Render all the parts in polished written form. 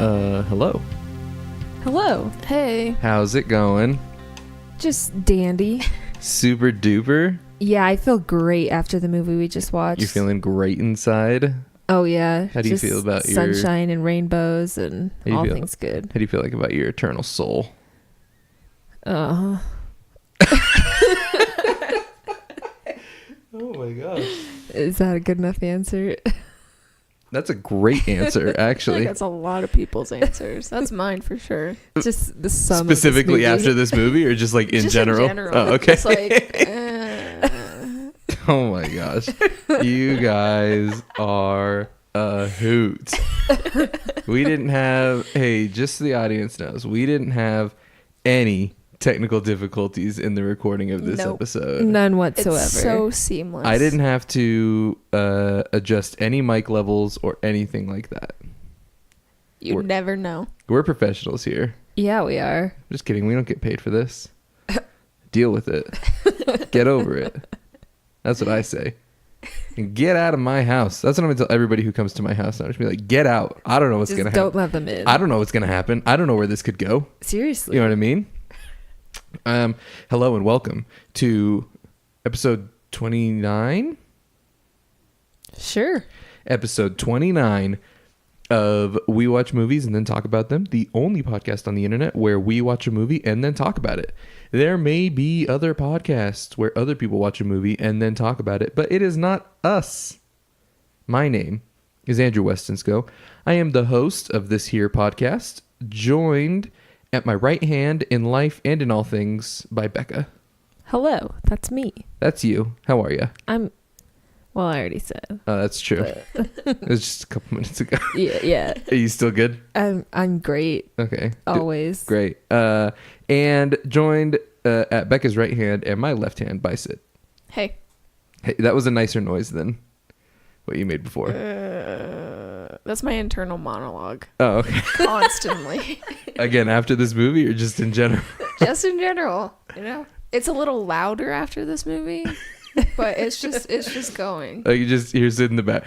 Hello. Hello. Hey. How's it going? Just dandy. Super duper? Yeah, I feel great after the movie we just watched. You're feeling great inside? Oh, yeah. How do you feel about your... sunshine and rainbows and all things good. How do you feel like about your eternal soul? Oh my gosh. Is that a good enough answer? That's a great answer, actually. That's a lot of people's answers. That's mine for sure. Just the sum Specifically of this movie. after this movie, or just like in Just general? in general. Oh, okay. It's like, Oh my gosh. You guys are a hoot. We didn't have, hey, just so the audience knows, we didn't have any technical difficulties in the recording of this episode. None whatsoever. it's so seamless. I didn't have to adjust any mic levels or anything like that. You never know. We're professionals here. Yeah, we are. Just kidding. We don't get paid for this. Deal with it. Get over it. That's what I say. And get out of my house. That's what I'm going to tell everybody who comes to my house now. Just be like, get out. I don't know what's going to happen. Don't let them in. I don't know what's going to happen. I don't know where this could go. Seriously. You know what I mean? Hello and welcome to episode 29. Sure. Episode 29 of We Watch Movies and Then Talk About Them, the only podcast on the internet where we watch a movie and then talk about it. There may be other podcasts where other people watch a movie and then talk about it, but it is not us. My name is Andrew Westonsko. I am the host of this here podcast, joined at my right hand in life and in all things by Becca. Hello. That's me. That's you. How are you? Well, I already said. Oh, that's true. It was just a couple minutes ago. Yeah. Are you still good? I'm great. Okay. Always. Great. And joined at Becca's right hand and my left hand by Sid. Hey. Hey, that was a nicer noise than what you made before. That's my internal monologue. Oh, okay. Constantly. Again, after this movie or just in general? Just in general. You know? It's a little louder after this movie. But it's just going. Like you just hear Sid in the back.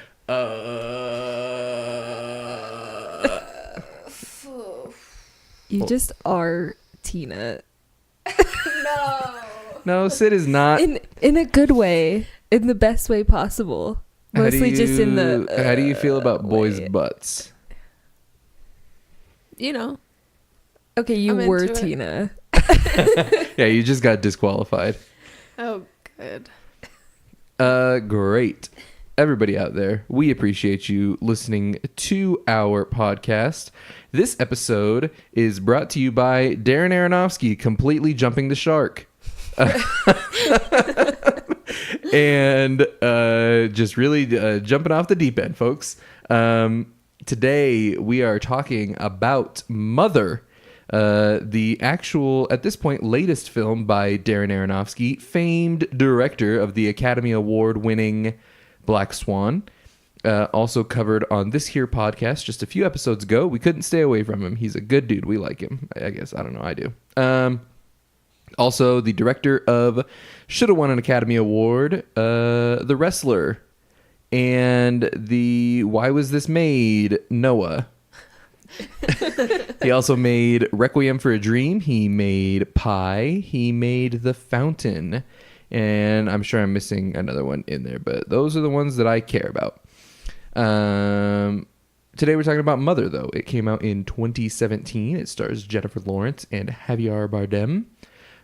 You just are Tina. No, Sid is not. In a good way. In the best way possible. Mostly just in the... how do you feel about boys' way. butts? You know. Okay, you I'm were into it. Tina. Yeah, you just got disqualified. Oh, good. Great. Everybody out there, we appreciate you listening to our podcast. This episode is brought to you by Darren Aronofsky, completely jumping the shark. And just really jumping off the deep end, folks. Today, we are talking about Mother, the actual, at this point, latest film by Darren Aronofsky, famed director of the Academy Award-winning Black Swan. Also covered on this here podcast just a few episodes ago. We couldn't stay away from him. He's a good dude. We like him. I guess. I don't know. I do. Also, the director of should have won an Academy Award, The Wrestler, and the Why Was This Made? Noah. He also made Requiem for a Dream. He made Pi. He made The Fountain. And I'm sure I'm missing another one in there, but those are the ones that I care about. Today we're talking about Mother, though. It came out in 2017. It stars Jennifer Lawrence and Javier Bardem.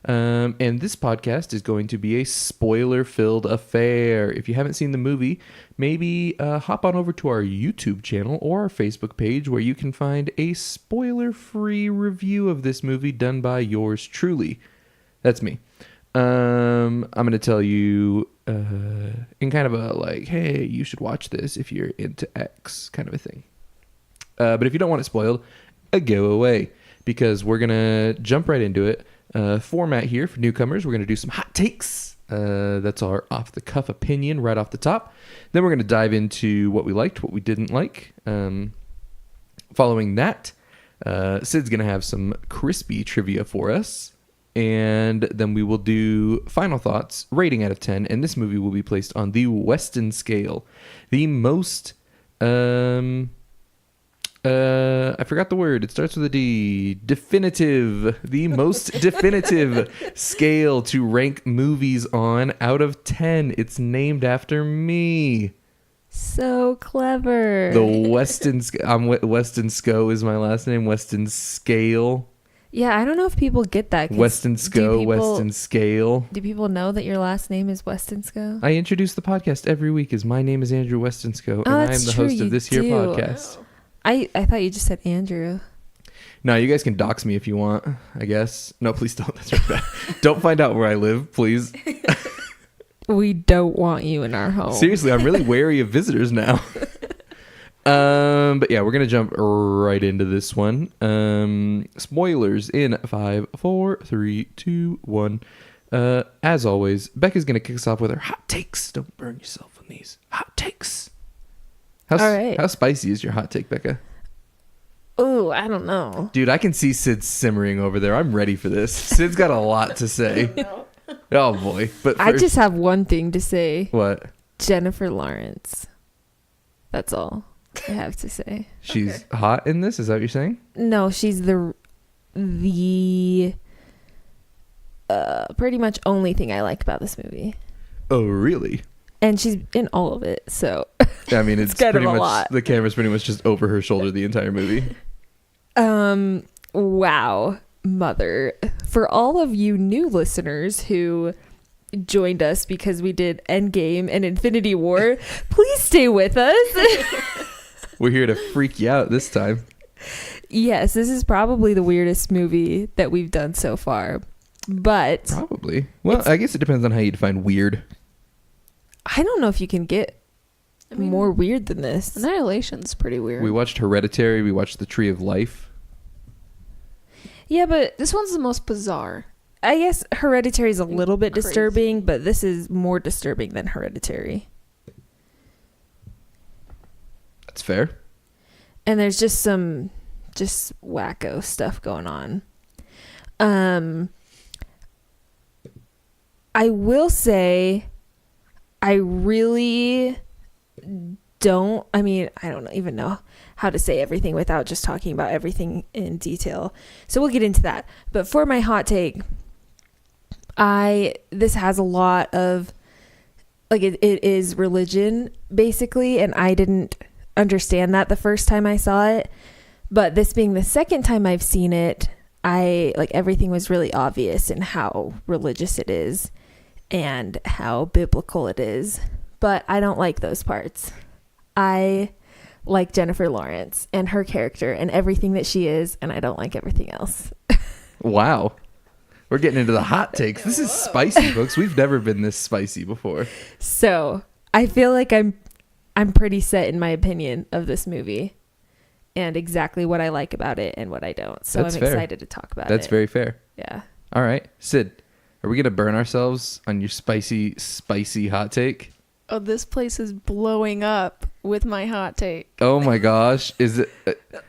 And this podcast is going to be a spoiler-filled affair. If you haven't seen the movie, maybe hop on over to our YouTube channel or our Facebook page where you can find a spoiler-free review of this movie done by yours truly. That's me. I'm going to tell you in kind of a like, hey, you should watch this if you're into X kind of a thing. But if you don't want it spoiled, go away because we're going to jump right into it. Format here for newcomers. We're going to do some hot takes. That's our off-the-cuff opinion right off the top. Then we're going to dive into what we liked, what we didn't like. Following that, Sid's going to have some crispy trivia for us. And then we will do final thoughts, rating out of 10. And this movie will be placed on the Weston scale. The most I forgot the word. It starts with a D. Definitive. The most definitive scale to rank movies on out of 10. It's named after me. So clever. The Weston. Weston Sco is my last name. Weston Scale. Yeah, I don't know if people get that. 'cause Weston Sco. do Weston Scale. Do people know that your last name is Weston Sco? I introduce the podcast every week as my name is Andrew Weston Sco, and I am that's the true, host you of this here do. podcast. I thought you just said Andrew. No, you guys can dox me if you want, I guess. No, please don't. That's right. Bad. Don't find out where I live, please. We don't want you in our home. Seriously, I'm really wary of visitors now. But yeah, we're gonna jump right into this one. Spoilers in 5, 4, 3, 2, 1. As always, Becca's gonna kick us off with her hot takes. Don't burn yourself on these hot takes. All right. How spicy is your hot take, Becca? Oh, I don't know. Dude, I can see Sid simmering over there. I'm ready for this. Sid's got a lot to say. Oh boy! But first, I just have one thing to say. what? Jennifer Lawrence. That's all I have to say. She's hot in this? Is that what you're saying? No, she's the pretty much only thing I like about this movie. Oh, really? And she's in all of it, so I mean, it's kind of pretty a much lot. the camera's pretty much just over her shoulder the entire movie. Wow, mother. For all of you new listeners who joined us because we did Endgame and Infinity War, please stay with us. We're here to freak you out this time. Yes, this is probably the weirdest movie that we've done so far. But Probably. Well, I guess it depends on how you define weird. I don't know if you can get more weird than this. Annihilation's pretty weird. We watched Hereditary. We watched The Tree of Life. Yeah, but This one's the most bizarre. I guess Hereditary is a little bit Crazy. disturbing, but this is more disturbing than Hereditary. That's fair. And there's just some wacko stuff going on. I will say I really don't, I mean, I don't even know how to say everything without just talking about everything in detail. So we'll get into that. But for my hot take, this has a lot of, like, it is religion basically, and I didn't understand that the first time I saw it. But this being the second time I've seen it, everything was really obvious in how religious it is and how biblical it is. But I don't like those parts. I like Jennifer Lawrence and her character and everything that she is, and I don't like everything else. Wow. We're getting into the hot takes. This is spicy, folks. We've never been this spicy before. So I feel like I'm pretty set in my opinion of this movie and exactly what I like about it and what I don't. So That's I'm fair. excited to talk about it. That's very fair. Yeah. All right. Sid, are we going to burn ourselves on your spicy, spicy hot take? Oh, this place is blowing up with my hot take. Oh my gosh. Is it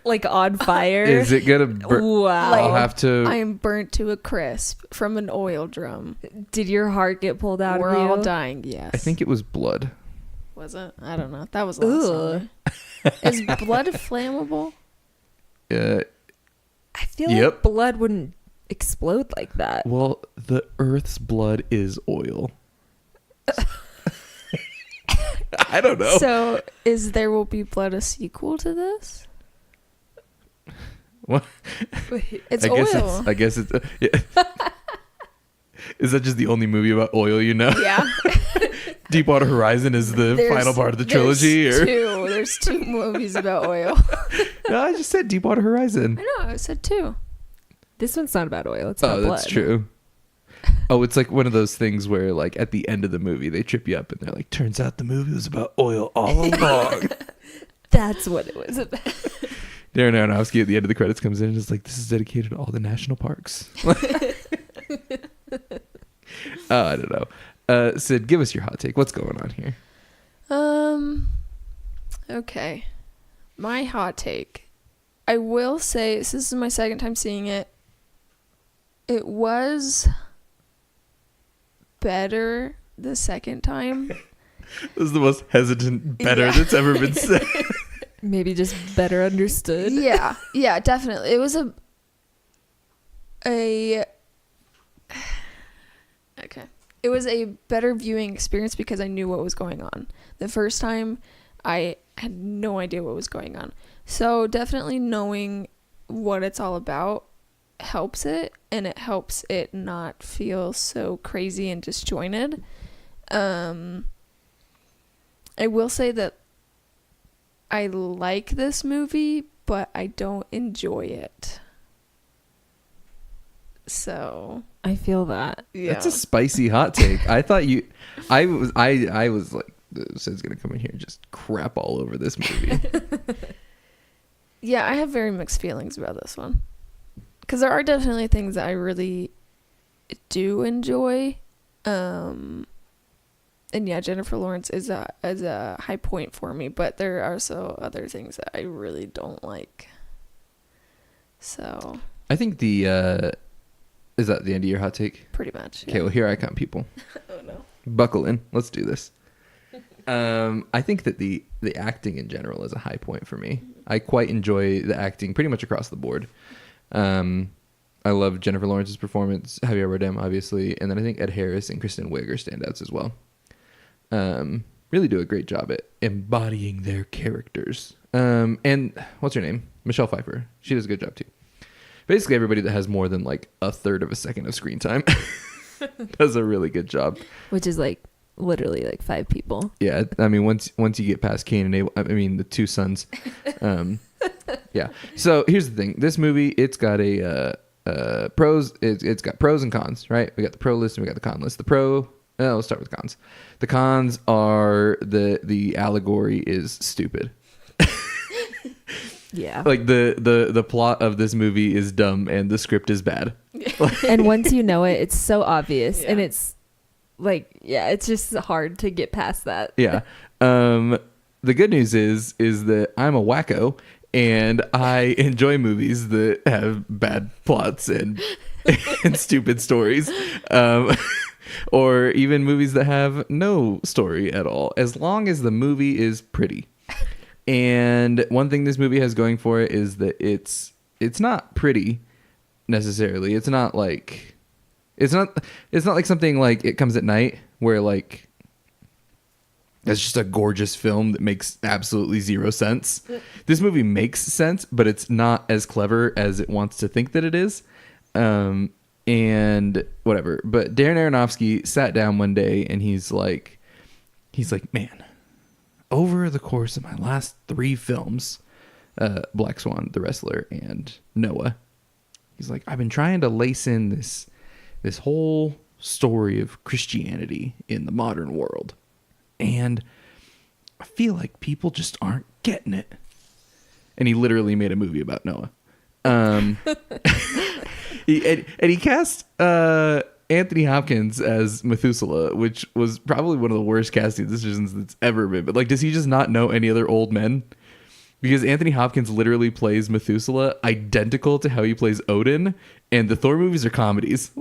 Like on fire. is it going to burn? Wow. I'll have to. I am burnt to a crisp from an oil drum. Did your heart get pulled out We're of you? all dying, yes. I think it was blood. Was it? I don't know. That was last summer. Is blood flammable? I feel Yep. like blood wouldn't explode like that. Well, the Earth's blood is oil. I don't know. So, is There Will Be Blood a sequel to this? What? It's I guess oil. I guess it's. Yeah. Is that just the only movie about oil you know? Yeah. Deepwater Horizon is the final part of the trilogy, or There's two movies about oil. no? I just said Deepwater Horizon. I know. I said two. This one's not about oil. It's about Oh, blood. that's true. Oh, it's like one of those things where, like, at the end of the movie, they trip you up and they're like, "Turns out the movie was about oil all along." That's what it was about. Darren Aronofsky at the end of the credits comes in and is like, "This is dedicated to all the national parks." I don't know. Sid, give us your hot take. What's going on here? Okay. My hot take. I will say, this is my second time seeing it. It was better the second time. This is the most hesitant "better" Yeah. that's ever been said. Maybe just better understood. Yeah, definitely. It was a okay. It was a better viewing experience because I knew what was going on. The first time, I had no idea what was going on. So definitely knowing what it's all about helps it, and it helps it not feel so crazy and disjointed. I will say that I like this movie, but I don't enjoy it. So I feel that. yeah. That's a spicy hot take. I thought I was like, Sid's gonna come in here and just crap all over this movie. Yeah, I have very mixed feelings about this one. Because there are definitely things that I really do enjoy. And yeah, Jennifer Lawrence is a high point for me. But there are also other things that I really don't like. So, I think is that the end of your hot take? pretty much. Okay, well, here I come, people. Oh, no. Buckle in. Let's do this. I think that the acting in general is a high point for me. I quite enjoy the acting pretty much across the board. I love Jennifer Lawrence's performance, Javier Bardem, obviously, and then I think Ed Harris and Kristen Wiig are standouts as well. Really do a great job at embodying their characters. And what's her name? Michelle Pfeiffer. She does a good job too. Basically, everybody that has more than like a third of a second of screen time does a really good job. Which is like literally like 5 people. Yeah, I mean, once you get past Cain and Abel, I mean, the 2 sons. Yeah. So here's the thing: this movie, it's got a pros. It's got pros and cons, right? We got the pro list and we got the con list. Let's start with the cons. The cons are the allegory is stupid. Yeah. Like the plot of this movie is dumb and the script is bad. And once you know it, it's so obvious. Yeah. And it's like, yeah, it's just hard to get past that. Yeah. The good news is that I'm a wacko and I enjoy movies that have bad plots and stupid stories. Or even movies that have no story at all, as long as the movie is pretty. And one thing this movie has going for it is that it's not pretty necessarily. It's not like something like It Comes at Night, where like it's just a gorgeous film that makes absolutely zero sense. This movie makes sense, but it's not as clever as it wants to think that it is. And whatever. But Darren Aronofsky sat down one day and he's like, man, over the course of my last 3 films, Black Swan, The Wrestler, and Noah, he's like, I've been trying to lace in this whole story of Christianity in the modern world. And I feel like people just aren't getting it. And he literally made a movie about Noah. He cast Anthony Hopkins as Methuselah, which was probably one of the worst casting decisions that's ever been. But like, does he just not know any other old men? Because Anthony Hopkins literally plays Methuselah identical to how he plays Odin, and the Thor movies are comedies.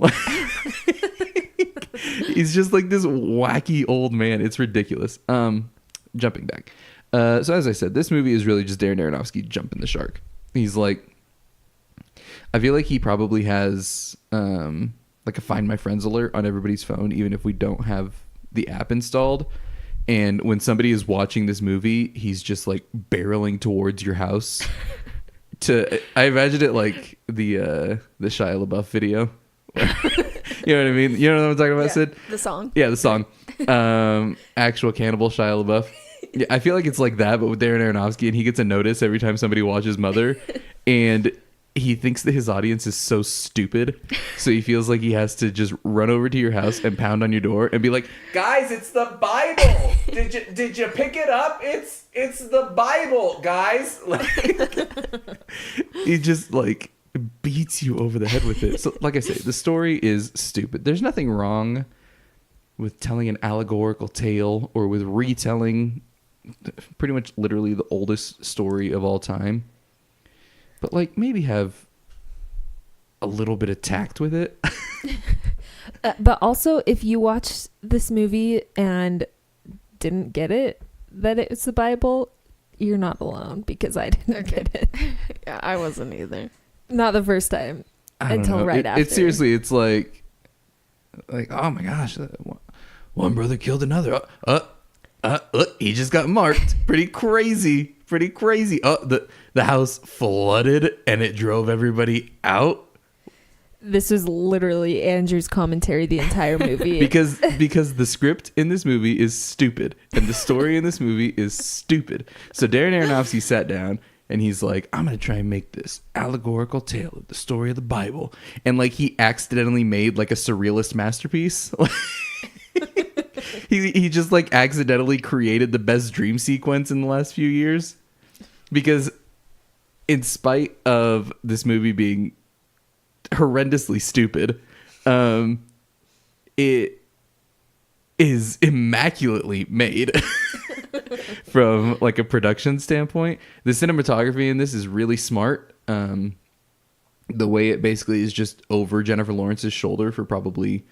He's just like this wacky old man. It's ridiculous. Jumping back. So as I said, this movie is really just Darren Aronofsky jumping the shark. He's like, I feel like he probably has like a Find My Friends alert on everybody's phone, even if we don't have the app installed. And when somebody is watching this movie, he's just like barreling towards your house. I imagine it like the Shia LaBeouf video. You know what I mean? You know what I'm talking about, Yeah, Sid? the song. Yeah, the song. Actual cannibal Shia LaBeouf. Yeah, I feel like it's like that, but with Darren Aronofsky, and he gets a notice every time somebody watches Mother, and he thinks that his audience is so stupid, so he feels like he has to just run over to your house and pound on your door and be like, "Guys, it's the Bible. Did you pick it up? It's the Bible, guys." Like, he just like beats you over the head with it. So, like I say, the story is stupid. There's nothing wrong with telling an allegorical tale or with retelling pretty much literally the oldest story of all time. But like, maybe have a little bit of tact with it. But also, if you watch this movie and didn't get it, that it's the Bible, you're not alone because I didn't Okay. get it. Yeah, I wasn't either. Not the first time. I don't Until know. right after. It's seriously, it's like, oh my gosh, one brother killed another. He just got marked. Pretty crazy. The house flooded and it drove everybody out This was literally Andrew's commentary the entire movie. because the script in this movie is stupid and the story in this movie is stupid. So Darren Aronofsky sat down and he's like, I'm going to try and make this allegorical tale of the story of the Bible. And like he accidentally made like a surrealist masterpiece. He just like accidentally created the best dream sequence in the last few years. Because in spite of this movie being horrendously stupid, it is immaculately made from like a production standpoint. The cinematography in this is really smart. The way it basically is just over Jennifer Lawrence's shoulder for probably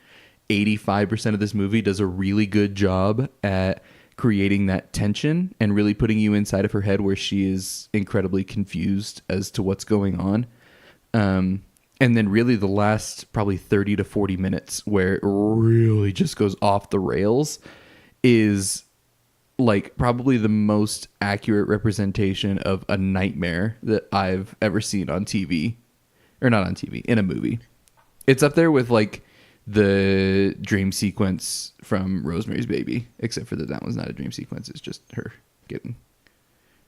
85% of this movie does a really good job at creating that tension and really putting you inside of her head where she is incredibly confused as to what's going on. And then really the last probably 30 to 40 minutes where it really just goes off the rails is like probably the most accurate representation of a nightmare that I've ever seen on TV. Or not on TV, in a movie. It's up there with like the dream sequence from Rosemary's Baby, except for that one's not a dream sequence. It's just her getting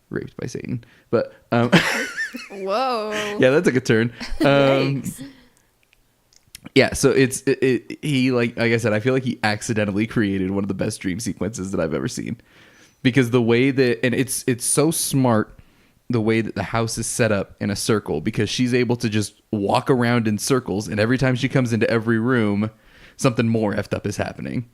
raped by Satan. But Whoa. yeah, that took a turn. Yikes. Yeah, so he like I said, I feel like he accidentally created one of the best dream sequences that I've ever seen, because the way that, and it's so smart the way that the house is set up in a circle, because she's able to just walk around in circles, and every time she comes into every room, something more effed up is happening,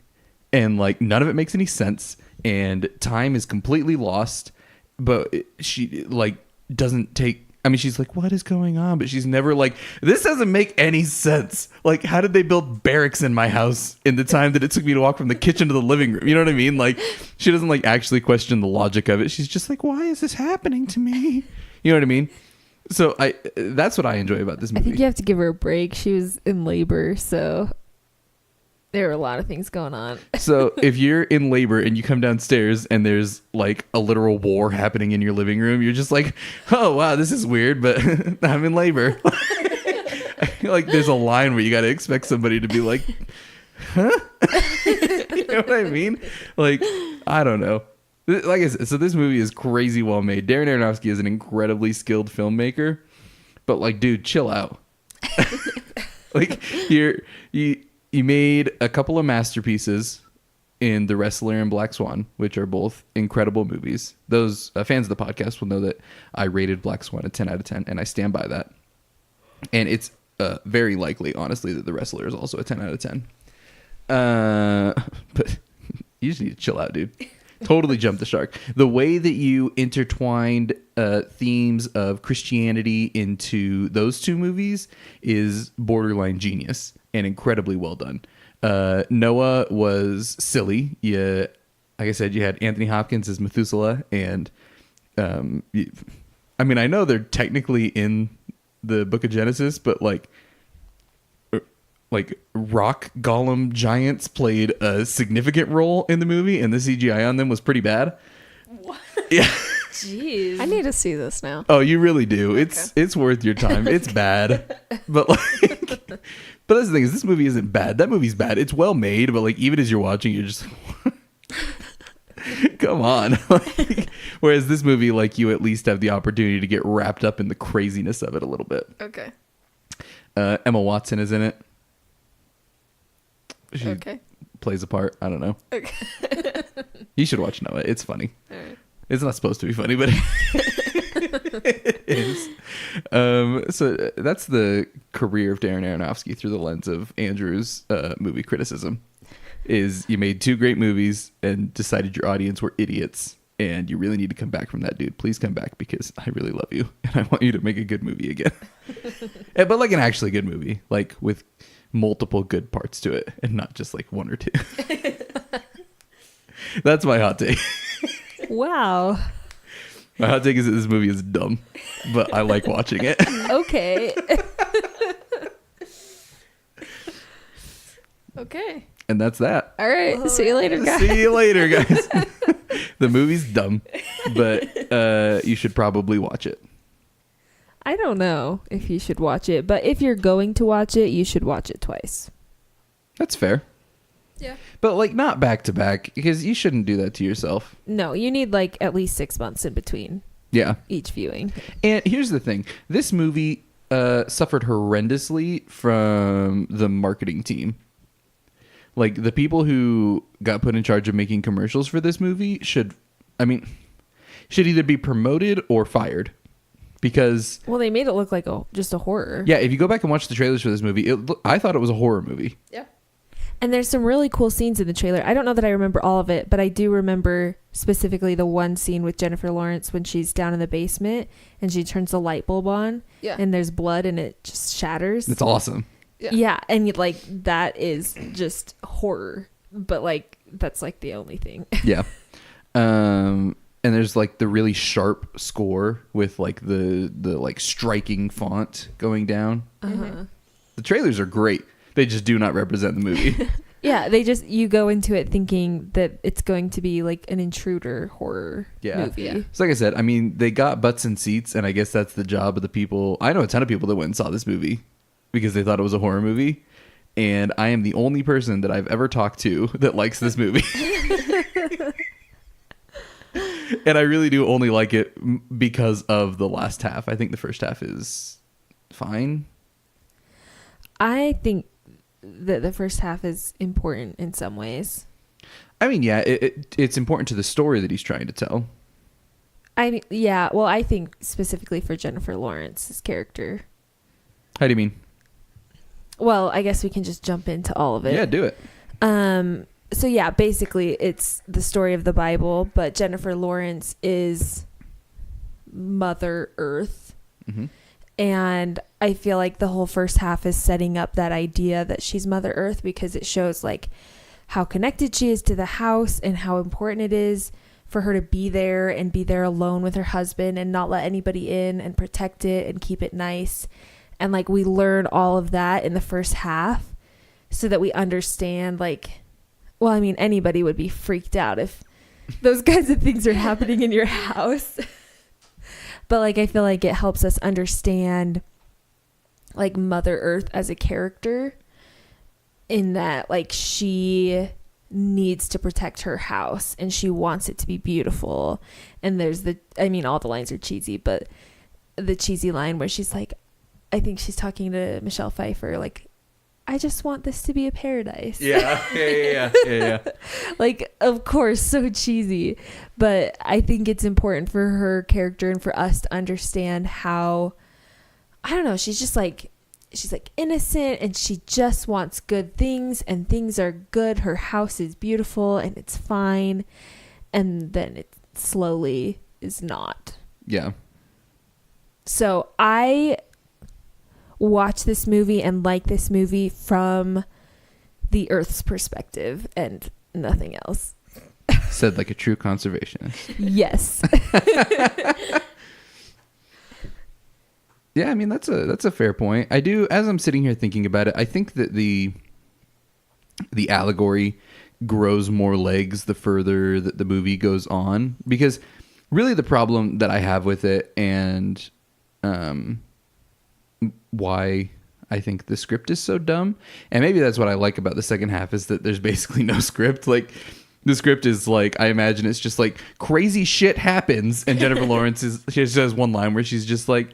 and like none of it makes any sense, and time is completely lost. But she like doesn't take, I mean, she's like, what is going on? But she's never like, this doesn't make any sense. Like, how did they build barracks in my house in the time that it took me to walk from the kitchen to the living room? You know what I mean? Like, she doesn't like actually question the logic of it. She's just like, why is this happening to me? You know what I mean? So that's what I enjoy about this I movie. think you have to give her a break. She was in labor, so there were a lot of things going on. So if you're in labor and you come downstairs and there's like a literal war happening in your living room, you're just like, oh wow, this is weird, but I'm in labor. I feel like there's a line where you got to expect somebody to be like, huh? You know what I mean? Like, I don't know. Like I said, so this movie is crazy well made. Darren Aronofsky is an incredibly skilled filmmaker, but like, dude, chill out. Like you made a couple of masterpieces in The Wrestler and Black Swan, which are both incredible movies. Those fans of the podcast will know that I rated Black Swan a 10 out of 10, and I stand by that. And it's very likely, honestly, that The Wrestler is also a 10 out of 10. But you just need to chill out, dude. Totally jumped the shark. The way that you intertwined themes of Christianity into those two movies is borderline genius and incredibly well done. Noah was silly. Like I said, you had Anthony Hopkins as Methuselah, and I mean, I know they're technically in the Book of Genesis, but like rock golem giants played a significant role in the movie, and the CGI on them was pretty bad. What? Yeah. Jeez. I need to see this now. Oh, you really do. Okay. It's worth your time. It's bad, but like, but that's the thing, is this movie isn't bad. That movie's bad. It's well made, but like even as you're watching, you're just come on. Like, whereas this movie, like, you at least have the opportunity to get wrapped up in the craziness of it a little bit. Okay. Emma Watson is in it. She Okay. plays a part. I don't know. Okay. You should watch Noah. It's funny. All right. It's not supposed to be funny, but it is. So that's the career of Darren Aronofsky through the lens of Andrew's movie criticism. Is you made two great movies and decided your audience were idiots, and you really need to come back from that, dude. Please come back, because I really love you and I want you to make a good movie again. But like an actually good movie, like with multiple good parts to it and not just like one or two. That's my hot take. Wow. My hot take is that this movie is dumb, but I like watching it. Okay. Okay. And that's that. All right. See you later, guys. See you later, guys. The movie's dumb, but you should probably watch it. I don't know if you should watch it, but if you're going to watch it, you should watch it twice. That's fair. Yeah. But like not back to back, because you shouldn't do that to yourself. No, you need like at least 6 months in between Yeah. each viewing. And here's the thing. This movie suffered horrendously from the marketing team. Like, the people who got put in charge of making commercials for this movie should either be promoted or fired. Because, Well, they made it look like just a horror. yeah, if you go back and watch the trailers for this movie, I thought it was a horror movie. Yeah. And there's some really cool scenes in the trailer. I don't know that I remember all of it, but I do remember specifically the one scene with Jennifer Lawrence when she's down in the basement and she turns the light bulb on Yeah. and there's blood and it just shatters. It's awesome. Yeah. Yeah, and like that is just horror, but like that's like the only thing. Yeah. And there's like the really sharp score with like the like striking font going down. Uh-huh. The trailers are great. They just do not represent the movie. Yeah, you go into it thinking that it's going to be like an intruder horror movie. Yeah. So like I said, I mean, they got butts in seats, and I guess that's the job of the people. I know a ton of people that went and saw this movie because they thought it was a horror movie. And I am the only person that I've ever talked to that likes this movie. And I really do only like it because of the last half. I think the first half is fine. I think that the first half is important in some ways. I mean, yeah, it's important to the story that he's trying to tell. I think specifically for Jennifer Lawrence's character. How do you mean? Well, I guess we can just jump into all of it. Yeah, do it. So yeah, basically it's the story of the Bible, but Jennifer Lawrence is Mother Earth. Mm-hmm. And I feel like the whole first half is setting up that idea that she's Mother Earth because it shows like how connected she is to the house and how important it is for her to be there and be there alone with her husband and not let anybody in and protect it and keep it nice. And like we learn all of that in the first half so that we understand like, well, I mean, anybody would be freaked out if those kinds of things are happening in your house. But like, I feel like it helps us understand like Mother Earth as a character in that like she needs to protect her house and she wants it to be beautiful. And there's all the lines are cheesy, but the cheesy line where she's like, I think she's talking to Michelle Pfeiffer, like, I just want this to be a paradise. Yeah. Like, of course, so cheesy. But I think it's important for her character and for us to understand how, I don't know, she's like innocent and she just wants good things and things are good. Her house is beautiful and it's fine. And then it slowly is not. Yeah. So I watch this movie and like this movie from the Earth's perspective and nothing else. Said like a true conservationist. Yes. Yeah, I mean that's a fair point. I do, as I'm sitting here thinking about it, I think that the allegory grows more legs the further that the movie goes on, because really the problem that I have with it and why I think the script is so dumb, and maybe that's what I like about the second half, is that there's basically no script. Like the script is like, I imagine it's just like crazy shit happens and Jennifer Lawrence she just has one line where she's just like,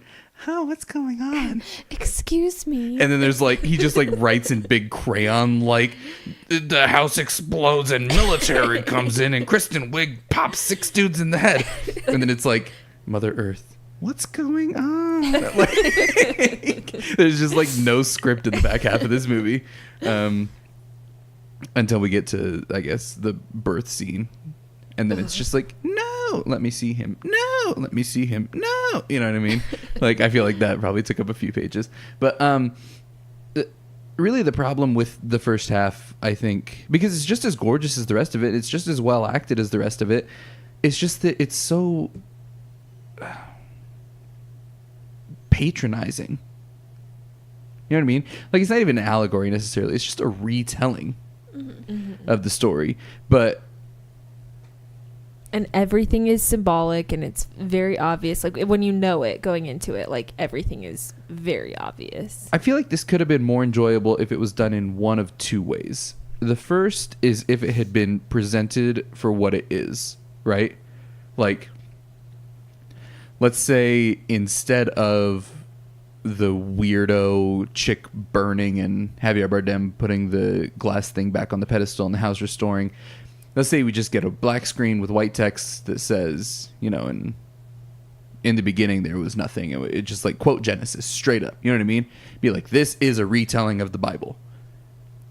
oh, what's going on? Excuse me. And then there's like, he just like writes in big crayon, like, the house explodes and military comes in and Kristen Wiig pops 6 dudes in the head. And then it's like, Mother Earth, what's going on? Like, there's just like no script in the back half of this movie. Until we get to, I guess, the birth scene. And then it's just like, no, let me see him. No, let me see him. No. You know what I mean? Like, I feel like that probably took up a few pages. But really the problem with the first half, I think, because it's just as gorgeous as the rest of it, it's just as well acted as the rest of it, it's just that it's so patronizing. You know what I mean? Like, it's not even an allegory necessarily. It's just a retelling of the story. And everything is symbolic, and it's very obvious. Like, when you know it going into it, like, everything is very obvious. I feel like this could have been more enjoyable if it was done in one of two ways. The first is if it had been presented for what it is, right? Like, let's say instead of the weirdo chick burning and Javier Bardem putting the glass thing back on the pedestal and the house restoring, let's say we just get a black screen with white text that says, you know, in the beginning there was nothing. It just like quote Genesis straight up. You know what I mean? Be like, this is a retelling of the Bible.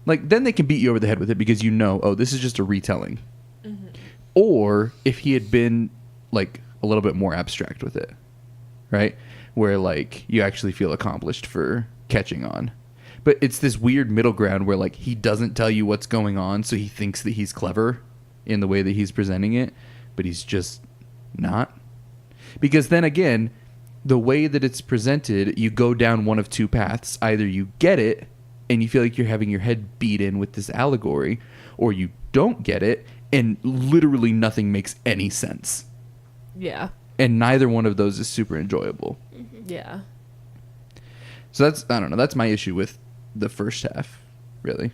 Like, then they can beat you over the head with it because you know, oh, this is just a retelling. Mm-hmm. Or if he had been like a little bit more abstract with it, right? Where like you actually feel accomplished for catching on. But it's this weird middle ground where like he doesn't tell you what's going on, so he thinks that he's clever in the way that he's presenting it, but he's just not. Because then again, the way that it's presented, you go down one of two paths. Either you get it and you feel like you're having your head beat in with this allegory, or you don't get it and literally nothing makes any sense. Yeah. And neither one of those is super enjoyable. Yeah. So that's, I don't know, that's my issue with the first half, really.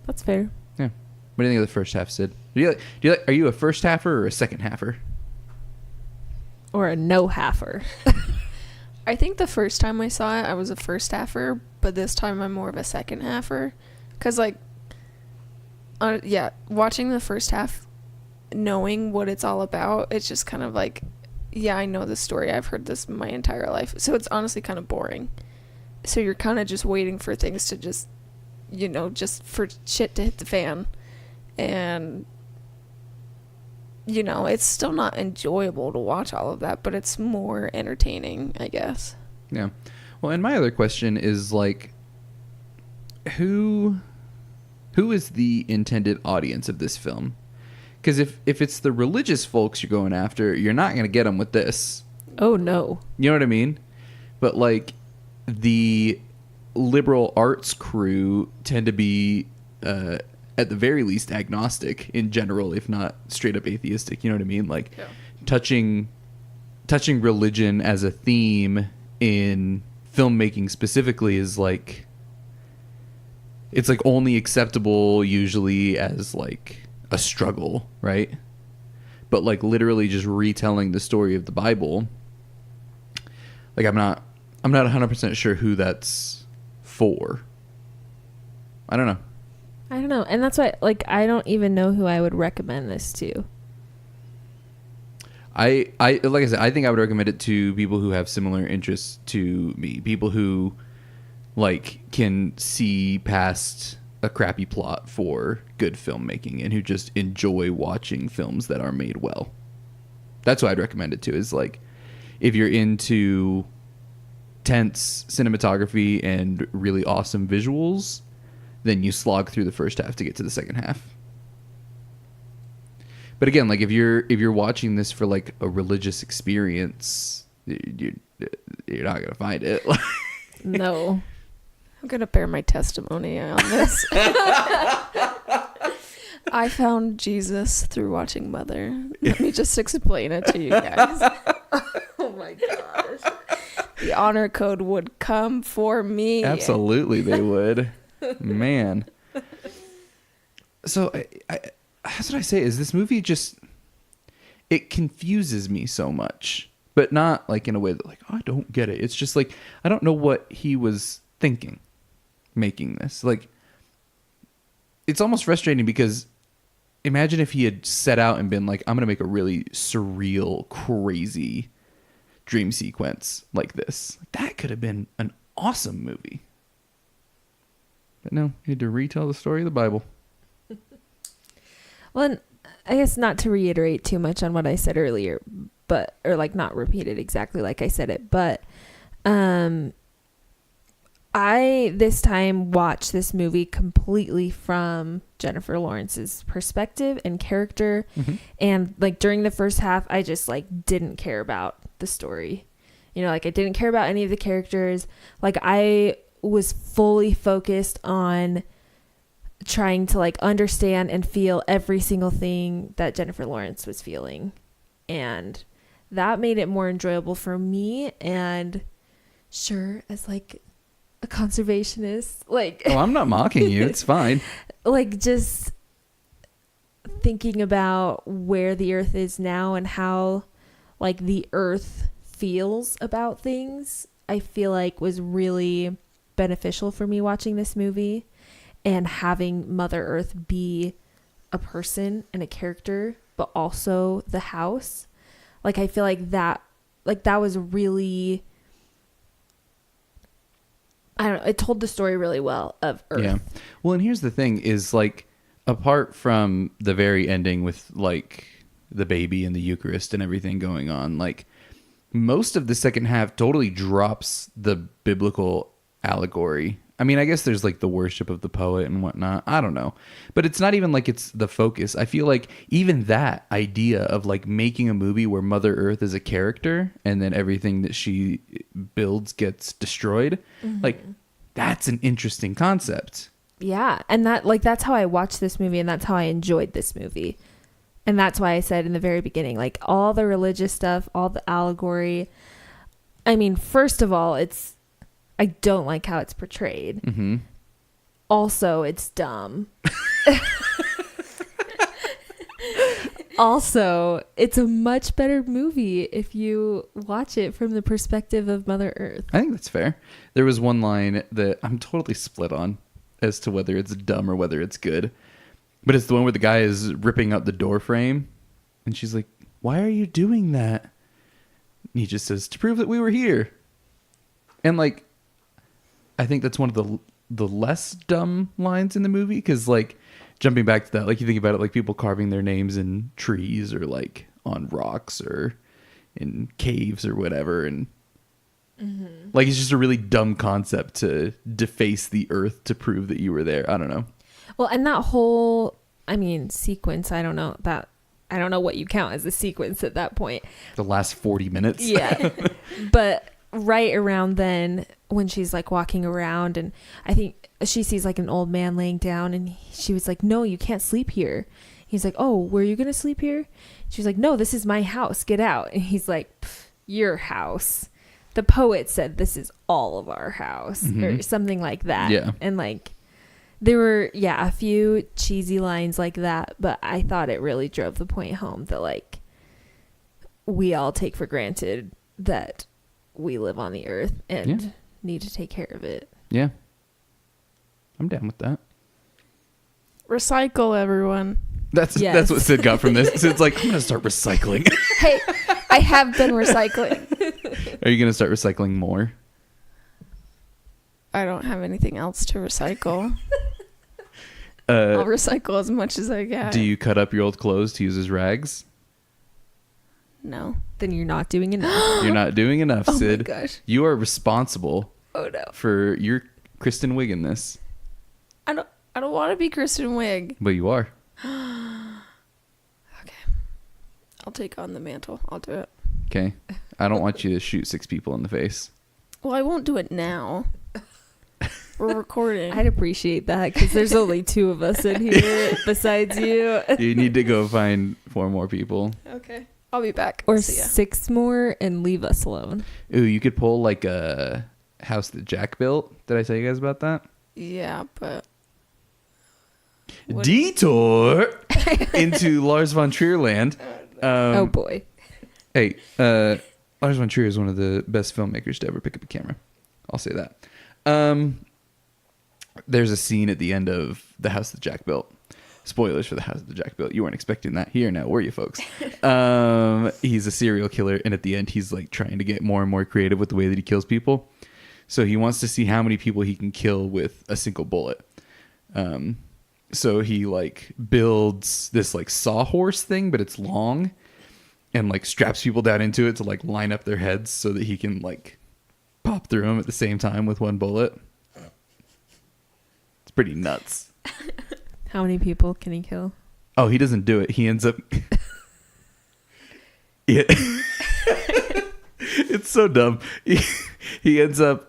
That's fair. Yeah. What do you think of the first half, Sid? Are you a first halfer or a second halfer? Or a no halfer. I think the first time I saw it, I was a first halfer, but this time I'm more of a second halfer. Because, like, watching the first half, knowing what it's all about, it's just kind of like, yeah, I know this story. I've heard this my entire life. So it's honestly kind of boring. So you're kind of just waiting for things to just, you know, just for shit to hit the fan. And, you know, it's still not enjoyable to watch all of that, but it's more entertaining, I guess. Yeah. Well, and my other question is, like, who is the intended audience of this film? Because if it's the religious folks you're going after, you're not going to get them with this. Oh, no. You know what I mean? But, like, the liberal arts crew tend to be, at the very least, agnostic in general, if not straight up atheistic. You know what I mean? Like, yeah. touching religion as a theme in filmmaking specifically is like, it's like only acceptable usually as like a struggle, right? But like literally just retelling the story of the Bible, like I'm not 100% sure who that's for. I don't know. And that's why, like, I don't even know who I would recommend this to. I like I said, I think I would recommend it to people who have similar interests to me. People who, like, can see past a crappy plot for good filmmaking and who just enjoy watching films that are made well. That's what I'd recommend it to, is, like, if you're into tense cinematography and really awesome visuals, then you slog through the first half to get to the second half. But again, like if you're watching this for like a religious experience, you're not gonna find it. No. I'm gonna bear my testimony on this. I found Jesus through watching Mother. Let me just explain it to you guys. Oh my gosh. The honor code would come for me. Absolutely, they would. Man. So that's what I say, is this movie just, it confuses me so much, but not like in a way that like, oh, I don't get it. It's just like, I don't know what he was thinking making this. Like, it's almost frustrating because imagine if he had set out and been like, I'm going to make a really surreal, crazy dream sequence like this. That could have been an awesome movie. But no, he had to retell the story of the Bible. Well, and I guess not to reiterate too much on what I said earlier, but, or like not repeat it exactly like I said it, but I this time watched this movie completely from Jennifer Lawrence's perspective and character. Mm-hmm. And like during the first half, I just like didn't care about the story. You know, like I didn't care about any of the characters. Like I was fully focused on trying to like understand and feel every single thing that Jennifer Lawrence was feeling. And that made it more enjoyable for me. And sure, as like a conservationist, like Oh, I'm not mocking you. It's fine. like just thinking about where the earth is now and how like the earth feels about things, I feel like was really beneficial for me watching this movie, and having Mother Earth be a person and a character, but also the house. Like I feel like that was really, I don't know, it told the story really well of Earth. Yeah. Well, and here's the thing is like, apart from the very ending with like the baby and the Eucharist and everything going on, like most of the second half totally drops the biblical allegory. I mean, I guess there's like the worship of the poet and whatnot. I don't know. But it's not even like it's the focus. I feel like even that idea of like making a movie where Mother Earth is a character and then everything that she builds gets destroyed, like that's an interesting concept. Yeah, and that's how I watched this movie, and that's how I enjoyed this movie. And that's why I said in the very beginning, like all the religious stuff, all the allegory. I mean, first of all, I don't like how it's portrayed. Mm-hmm. Also, it's dumb. Also, it's a much better movie if you watch it from the perspective of Mother Earth. I think that's fair. There was one line that I'm totally split on as to whether it's dumb or whether it's good. But it's the one where the guy is ripping out the door frame. And she's like, "Why are you doing that?" And he just says, "To prove that we were here." And like, I think that's one of the less dumb lines in the movie. Because like, jumping back to that, like you think about it, like people carving their names in trees or like on rocks or in caves or whatever. And like, it's just a really dumb concept to deface the earth to prove that you were there. I don't know. Well, and that whole, I mean, sequence, I don't know what you count as a sequence at that point. The last 40 minutes. Yeah. But right around then, when she's like walking around, and I think she sees like an old man laying down, and she was like, "No, you can't sleep here." He's like, "Oh, were you going to sleep here?" She was like, "No, this is my house. Get out." And he's like, "Your house. The poet said this is all of our house," or something like that. Yeah. And like, there were, a few cheesy lines like that, but I thought it really drove the point home that like, we all take for granted that we live on the earth and need to take care of it. Yeah. I'm down with that. Recycle, everyone. That's what Sid got from this. Sid's like, "I'm going to start recycling." Hey, I have been recycling. Are you going to start recycling more? I don't have anything else to recycle. I'll recycle as much as I can. Do you cut up your old clothes to use as rags? No. Then you're not doing enough. You're not doing enough, Oh Sid. my gosh. You are responsible Oh no. for your Kristen Wiig in this. I don't want to be Kristen Wiig. But you are. Okay. I'll take on the mantle. I'll do it. Okay. I don't want you to shoot 6 people in the face. Well, I won't do it now. We're recording. I'd appreciate that because there's only 2 of us in here besides you. You need to go find 4 more people. Okay. I'll be back. Or See ya. 6 more and leave us alone. Ooh, you could pull like a house that Jack built. Did I tell you guys about that? Yeah, but... What- Detour into Lars von Trier land. Oh boy. Hey, Lars von Trier is one of the best filmmakers to ever pick up a camera. I'll say that. There's a scene at the end of The House That Jack Built. Spoilers for The House That Jack Built. You weren't expecting that here now, were you, folks? He's a serial killer, and at the end, he's like trying to get more and more creative with the way that he kills people. So he wants to see how many people he can kill with a single bullet. So he like builds this like sawhorse thing, but it's long, and like straps people down into it to like line up their heads so that he can like pop through them at the same time with one bullet. It's pretty nuts. How many people can he kill? Oh, he doesn't do it. He ends up... Yeah. It's so dumb. He ends up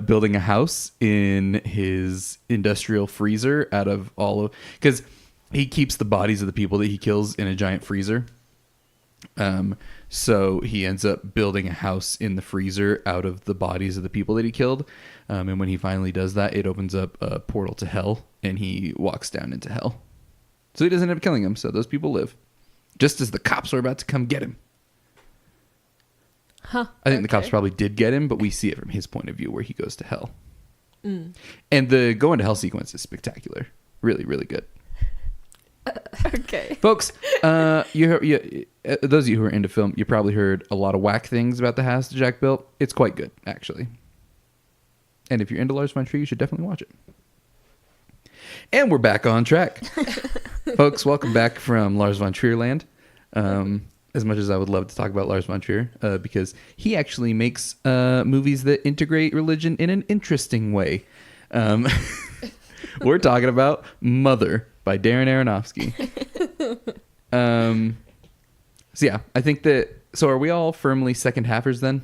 building a house in his industrial freezer out of all of, because he keeps the bodies of the people that he kills in a giant freezer. So he ends up building a house in the freezer out of the bodies of the people that he killed. And when he finally does that, it opens up a portal to hell, and he walks down into hell. So he doesn't end up killing them. So those people live, just as the cops are about to come get him. Huh. I think the cops Okay. probably did get him, but we see it from his point of view where he goes to hell. Mm. And the going to hell sequence is spectacular. Really, really good. Okay. Folks, those of you who are into film, you probably heard a lot of whack things about the house that Jack built. It's quite good, actually. And if you're into Lars von Trier, you should definitely watch it. And we're back on track. Folks, welcome back from Lars von Trier land. As much as I would love to talk about Lars von Trier, because he actually makes movies that integrate religion in an interesting way. We're talking about Mother by Darren Aronofsky. So yeah, I think that. So are we all firmly second halfers then?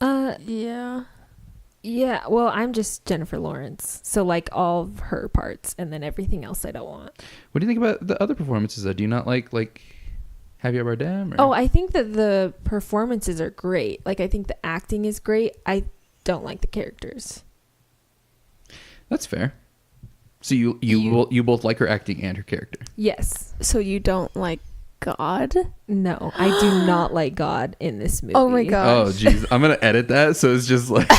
Yeah. Yeah, well, I'm just Jennifer Lawrence. So, like, all of her parts, and then everything else I don't want. What do you think about the other performances? Though? Do you not like Javier Bardem? Or? Oh, I think that the performances are great. Like, I think the acting is great. I don't like the characters. That's fair. So you both like her acting and her character. Yes. So you don't like God? No, I do not like God in this movie. Oh my God. Oh, jeez. I'm going to edit that. So it's just like,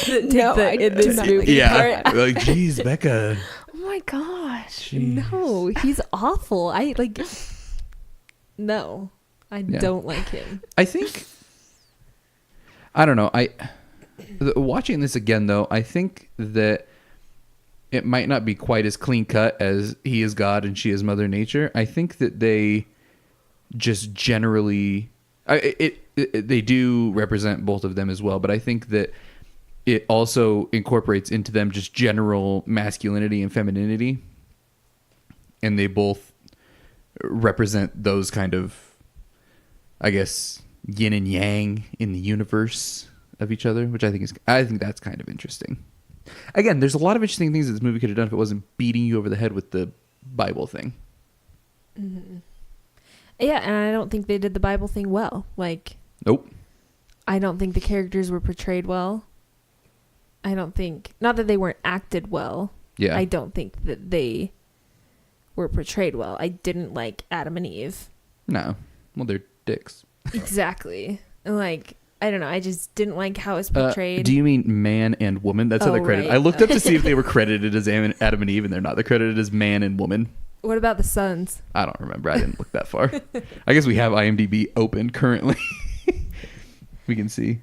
No, I in do this not movie. yeah. Like, jeez, Becca. Oh my gosh. Jeez. No, he's awful. I like. No, I Yeah. don't like him. I think, I don't know. Watching this again, though, I think that it might not be quite as clean cut as he is God and she is Mother Nature. I think that they just generally, they do represent both of them as well, but I think that it also incorporates into them just general masculinity and femininity, and they both represent those kind of, I guess, yin and yang in the universe of each other, which I think that's kind of interesting. Again, there's a lot of interesting things that this movie could have done if it wasn't beating you over the head with the Bible thing. Mm-hmm. Yeah, and I don't think they did the Bible thing well. Like, Nope. I don't think the characters were portrayed well. I don't think, not that they weren't acted well. Yeah. I don't think that they were portrayed well. I didn't like Adam and Eve. No. Well, they're dicks. Exactly. Like, I don't know. I just didn't like how it's portrayed. Do you mean man and woman? That's how Oh, they're credited. right. I looked up to see if they were credited as Adam and Eve, and they're not. They're credited as man and woman. What about the sons? I don't remember. I didn't look that far. I guess we have IMDb open currently. We can see.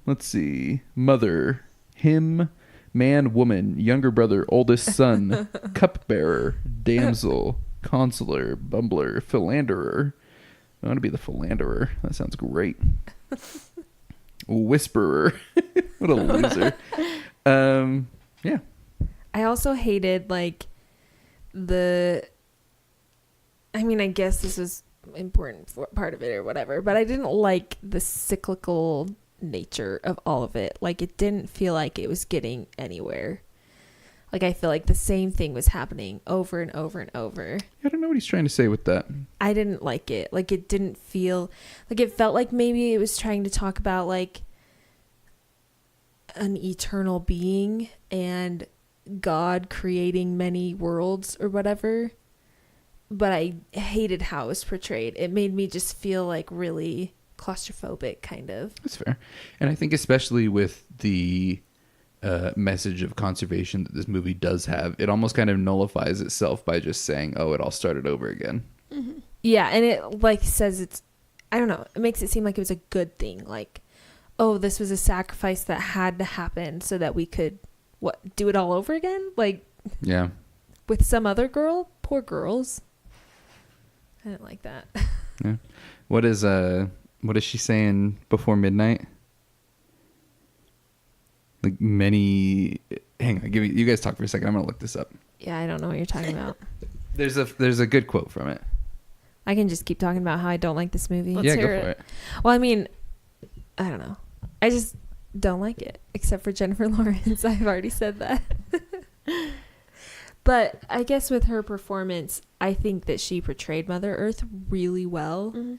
Let's see. Mother, him, man, woman, younger brother, oldest son, cupbearer, damsel, consular, bumbler, philanderer. I want to be the philanderer. That sounds great. Whisperer. What a loser. Yeah. I also hated, like, I mean, I guess this was important for part of it or whatever, but I didn't like the cyclical nature of all of it. Like, it didn't feel like it was getting anywhere. Like, I feel like the same thing was happening over and over and over. I don't know what he's trying to say with that. I didn't like it. Like, it didn't feel like, it felt like maybe it was trying to talk about, like, an eternal being and God creating many worlds or whatever. But I hated how it was portrayed. It made me just feel like really claustrophobic, kind of. That's fair. And I think especially with the message of conservation that this movie does have, it almost kind of nullifies itself by just saying, oh, it all started over again. Mm-hmm. Yeah, and it, like, says it's, I don't know, it makes it seem like it was a good thing. Like, oh, this was a sacrifice that had to happen so that we could, do it all over again? Like, Yeah. with some other girl? Poor girls. I didn't like that. Yeah. What is she saying before midnight? Like many. Hang on, you guys talk for a second. I'm gonna look this up. Yeah, I don't know what you're talking about. There's a good quote from it. I can just keep talking about how I don't like this movie. Let's Yeah, hear go for it. it. Well, I mean, I don't know. I just don't like it, except for Jennifer Lawrence. I've already said that. But I guess with her performance, I think that she portrayed Mother Earth really well. Mhm.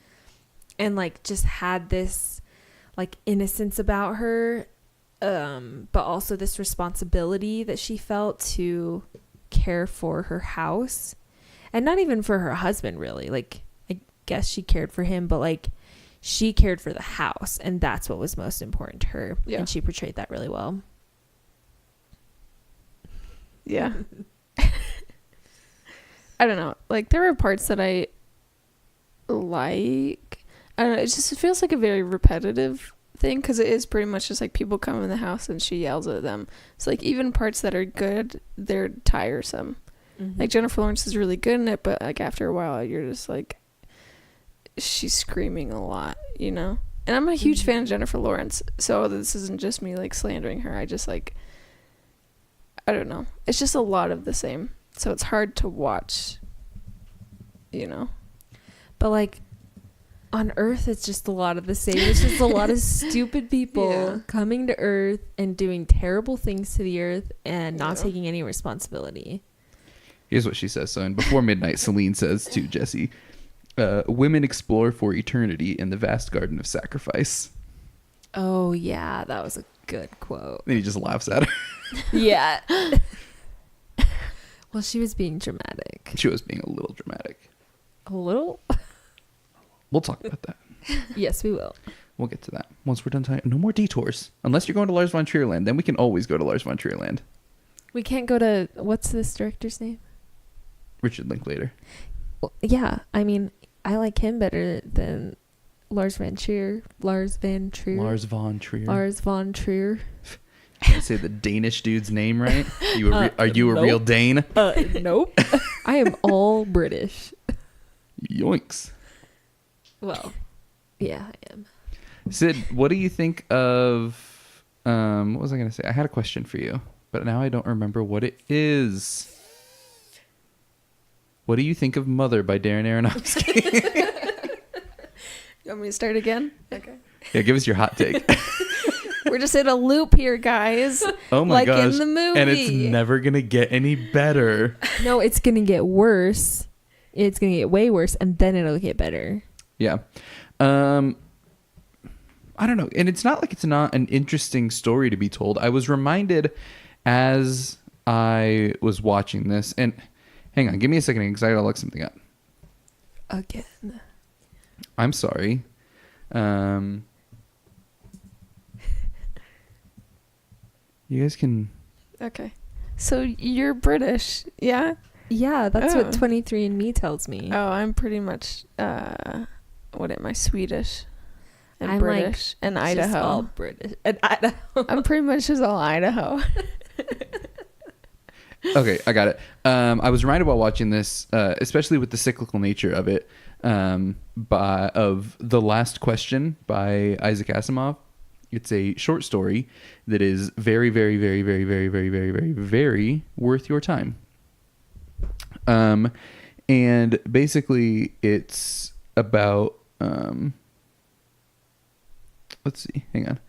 And like just had this like innocence about her, but also this responsibility that she felt to care for her house, and not even for her husband really. Like I guess she cared for him, but like she cared for the house, and that's what was most important to her. Yeah. And she portrayed that really well. Yeah. I don't know. Like, there are parts that I like. I don't know. It just feels like a very repetitive thing because it is pretty much just like people come in the house and she yells at them. So, like, even parts that are good, they're tiresome. Mm-hmm. Like, Jennifer Lawrence is really good in it, but, like, after a while, you're just like, she's screaming a lot, you know? And I'm a huge fan of Jennifer Lawrence, so this isn't just me, like, slandering her. I just, like, I don't know. It's just a lot of the same. So it's hard to watch, you know? But like on Earth, it's just a lot of the same. It's just a lot of stupid people Yeah. coming to Earth and doing terrible things to the Earth and not Yeah. taking any responsibility. Here's what she says. So in Before Midnight, Celine says to Jesse, women explore for eternity in the vast garden of sacrifice. Oh yeah, that was a good quote. Then he just laughs at her. Yeah. Well, she was being dramatic. She was being a little dramatic. A little? We'll talk about that. Yes, we will. We'll get to that once we're done talking. No more detours. Unless you're going to Lars von Trier land. Then we can always go to Lars von Trier land. We can't go to, what's this director's name? Richard Linklater. Well, yeah, I mean, I like him better than Lars von Trier. Lars von Trier. Lars von Trier. Can't say the Danish dude's name right. Are you a nope. real Dane? Nope. I am all British. Yoinks. Well, yeah, I am. Sid, what do you think of what was I going to say? I had a question for you, but now I don't remember what it is. What do you think of Mother by Darren Aronofsky? You want me to start again? Okay. Yeah, give us your hot take. We're just in a loop here, guys. Oh my like gosh. in the movie. And it's never going to get any better. No, it's going to get worse. It's going to get way worse, and then it'll get better. Yeah. I don't know. And it's not like it's not an interesting story to be told. I was reminded as I was watching this, and hang on, give me a second because I gotta look something up. Again. I'm sorry. You guys can... Okay. So you're British, yeah? Yeah, that's Oh. what 23andMe tells me. Oh, I'm pretty much, what am I, Swedish and I'm, like, British and Just all Idaho. British. And Idaho. I'm pretty much just all Idaho. Okay, I got it. I was reminded while watching this, especially with the cyclical nature of it, of The Last Question by Isaac Asimov. It's a short story that is very, very, very, very, very, very, very, very, very worth your time. And basically it's about, let's see, hang on.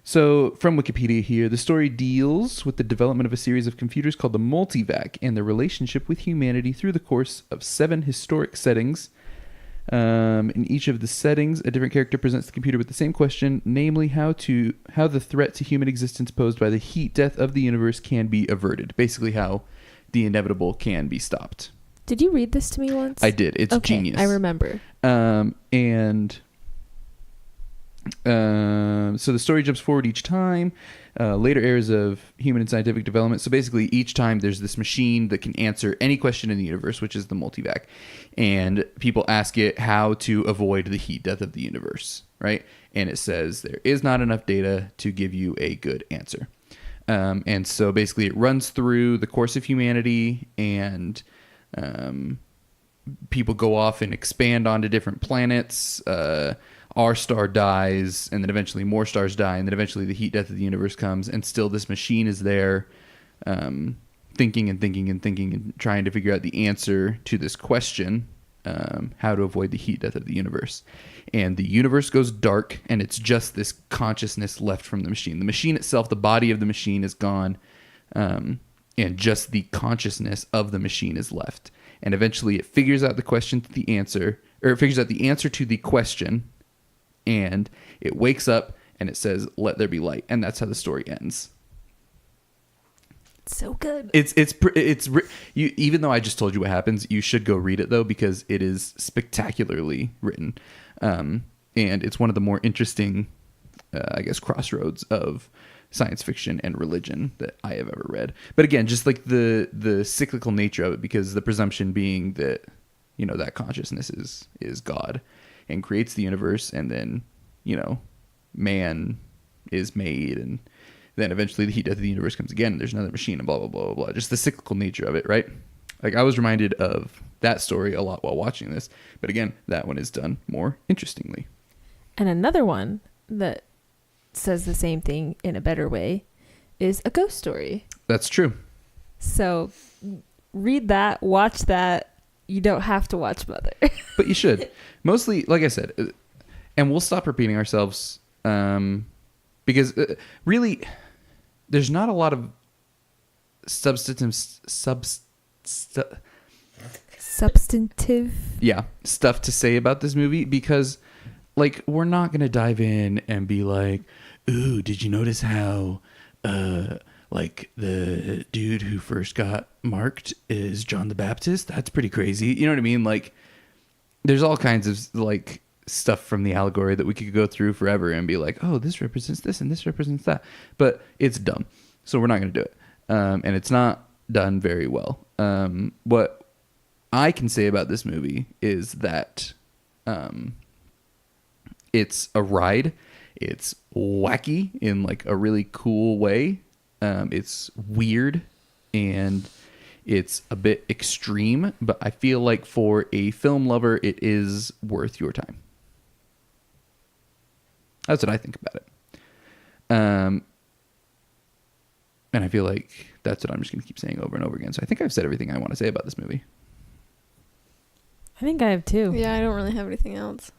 So from Wikipedia here, the story deals with the development of a series of computers called the Multivac and their relationship with humanity through the course of 7 historic settings. In each of the settings, a different character presents the computer with the same question, namely how the threat to human existence posed by the heat death of the universe can be averted. Basically how the inevitable can be stopped. Did you read this to me once? I did. It's okay, genius. I remember. So the story jumps forward each time, later eras of human and scientific development. So basically each time there's this machine that can answer any question in the universe, which is the Multivac. And people ask it how to avoid the heat death of the universe, right? And it says there is not enough data to give you a good answer. And so basically it runs through the course of humanity, and people go off and expand onto different planets. Our star dies, and then eventually more stars die, and then eventually the heat death of the universe comes, and still this machine is there, thinking and thinking and thinking and trying to figure out the answer to this question. how to avoid the heat death of the universe. And the universe goes dark, and it's just this consciousness left from the machine. The machine itself, the body of the machine is gone, and just the consciousness of the machine is left. And eventually it figures out the question to the answer, or it figures out the answer to the question, and it wakes up and it says, "Let there be light." And that's how the story ends. So good. You, even though I just told you what happens, you should go read it though, because it is spectacularly written, and it's one of the more interesting, I guess, crossroads of science fiction and religion that I have ever read. But again, just like the cyclical nature of it, because the presumption being that, you know, that consciousness is God and creates the universe, and then, you know, man is made, and then eventually the heat death of the universe comes again, and there's another machine, and blah, blah, blah, blah, blah. Just the cyclical nature of it, right? Like, I was reminded of that story a lot while watching this. But again, that one is done more interestingly. And another one that says the same thing in a better way is A Ghost Story. That's true. So read that, watch that. You don't have to watch Mother. But you should. Mostly, like I said, and we'll stop repeating ourselves, because really, there's not a lot of substantive stuff to say about this movie, because, like, we're not gonna dive in and be like, "Ooh, did you notice how like the dude who first got marked is John the Baptist? That's pretty crazy." You know what I mean? Like, there's all kinds of like stuff from the allegory that we could go through forever and be like, "Oh, this represents this and this represents that," but it's dumb, so we're not going to do it, and it's not done very well. What I can say about this movie is that it's a ride. It's wacky in like a really cool way. It's weird, and it's a bit extreme, but I feel like for a film lover, it is worth your time. That's what I think about it. And I feel like that's what I'm just going to keep saying over and over again. So I think I've said everything I want to say about this movie. I think I have too. Yeah, I don't really have anything else.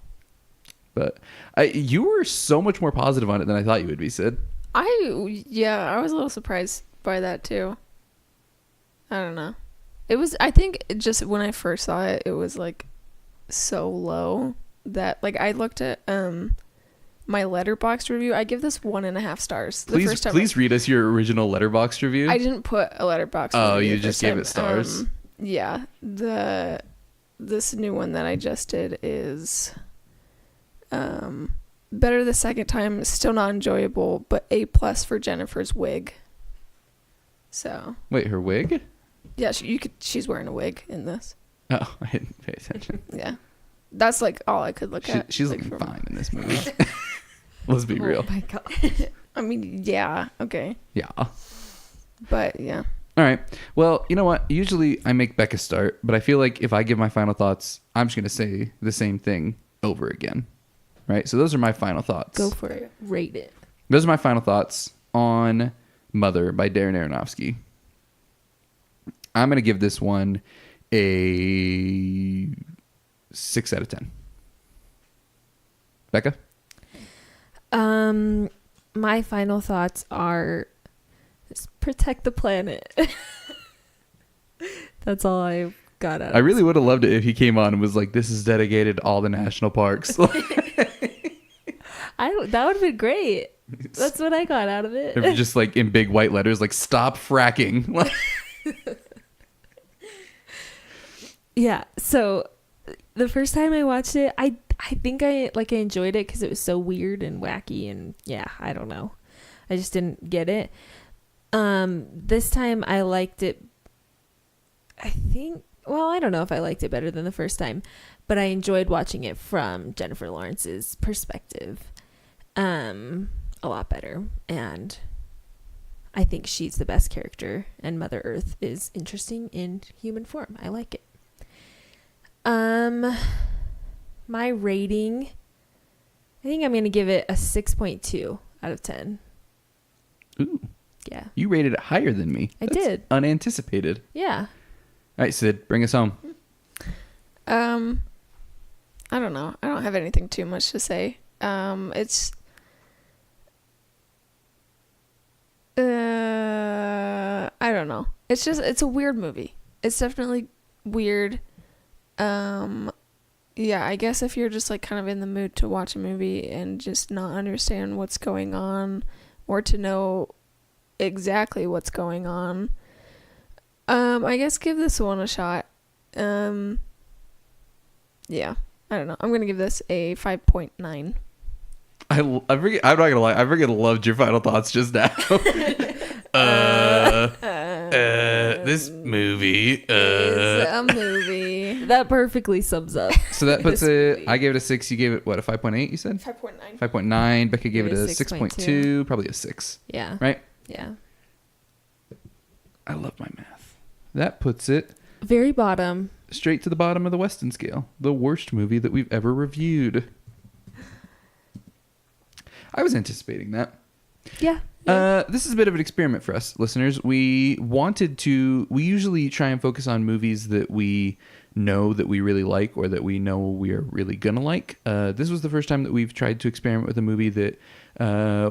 But you were so much more positive on it than I thought you would be, Sid. I was a little surprised by that too. I don't know. I think just when I first saw it, it was like so low that like I looked at my Letterboxd review. I give this 1.5 stars. Please read us your original Letterboxd review. I didn't put a Letterboxd review. Oh, you just gave it stars? Yeah. This new one that I just did is better the second time, still not enjoyable, but A+ for Jennifer's wig. So. Wait, her wig? Yeah, she's wearing a wig in this. Oh, I didn't pay attention. Yeah. That's like all I could look at. She's like, looking fine in this movie. Let's be real. Oh my God. I mean, yeah, okay. Yeah. But yeah. All right. Well, you know what? Usually I make Becca start, but I feel like if I give my final thoughts, I'm just going to say the same thing over again. Right? So those are my final thoughts. Go for it. Rate it. Those are my final thoughts on Mother by Darren Aronofsky. I'm going to give this one a 6 out of 10. Becca? My final thoughts are just protect the planet. That's all I got out of I really would have loved it if he came on and was like, "This is dedicated to all the national parks." That would have been great. That's what I got out of it. Or just like in big white letters, like, "Stop fracking." Yeah. So the first time I watched it, I think I enjoyed it because it was so weird and wacky, and yeah, I don't know. I just didn't get it. This time I liked it. I don't know if I liked it better than the first time, but I enjoyed watching it from Jennifer Lawrence's perspective a lot better, and I think she's the best character, and Mother Earth is interesting in human form. I like it. My rating, I think I'm going to give it a 6.2 out of 10. Ooh. Yeah. You rated it higher than me. I That's did. Unanticipated. Yeah. All right, Sid, bring us home. I don't know. I don't have anything too much to say. It's I don't know. It's a weird movie. It's definitely weird. Yeah, I guess if you're just like kind of in the mood to watch a movie and just not understand what's going on or to know exactly what's going on, I guess give this one a shot. Yeah, I don't know. I'm gonna give this a 5.9. I'm not gonna lie. I freaking loved your final thoughts just now. This movie. It's a movie. That perfectly sums up. So that puts this it. movie. I gave it a 6. You gave it what, a 5.8? You said 5.9. 5.9. Becca gave it a 6.2. 6.2. Probably a 6. Yeah. Right. Yeah. I love my math. That puts it Very bottom. straight to the bottom of the Weston scale. The worst movie that we've ever reviewed. I was anticipating that. Yeah. This is a bit of an experiment for us, listeners. We usually try and focus on movies that we know that we really like or that we know we are really gonna like. This was the first time that we've tried to experiment with a movie that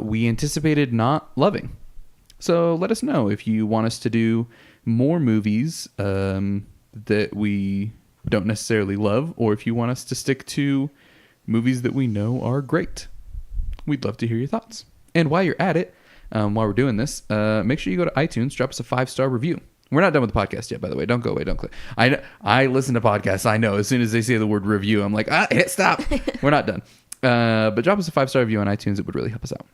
we anticipated not loving. So let us know if you want us to do more movies that we don't necessarily love, or if you want us to stick to movies that we know are great. We'd love to hear your thoughts. And while you're at it, while we're doing this, make sure you go to iTunes, drop us a 5-star review. We're not done with the podcast yet, by the way. Don't go away. Don't click. I listen to podcasts. I know as soon as they say the word review, I'm like, hit stop. We're not done. But drop us a 5-star review on iTunes. It would really help us out.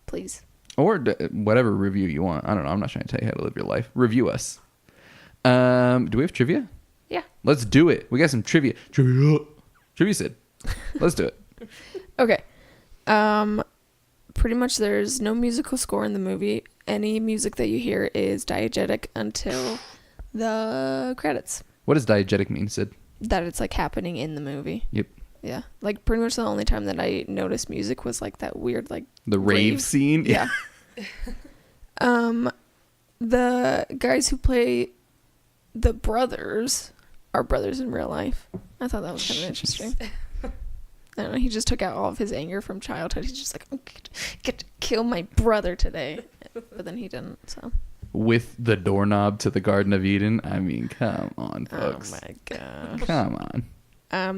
Please. Or whatever review you want. I don't know. I'm not trying to tell you how to live your life. Review us. Do we have trivia? Yeah. Let's do it. We got some trivia. Trivia Sid. Let's do it. Okay. Pretty much there's no musical score in the movie. Any music that you hear is diegetic until the credits. What does diegetic mean, Sid? That it's like happening in the movie. Yep. Yeah. Like pretty much the only time that I noticed music was like that weird like The rave scene? Yeah. The guys who play the brothers are brothers in real life. I thought that was kind of interesting. I don't know, he just took out all of his anger from childhood. He's just like, I'm get to kill my brother today. But then he didn't, so. With the doorknob to the Garden of Eden? I mean, come on, folks. Oh my gosh. Come on.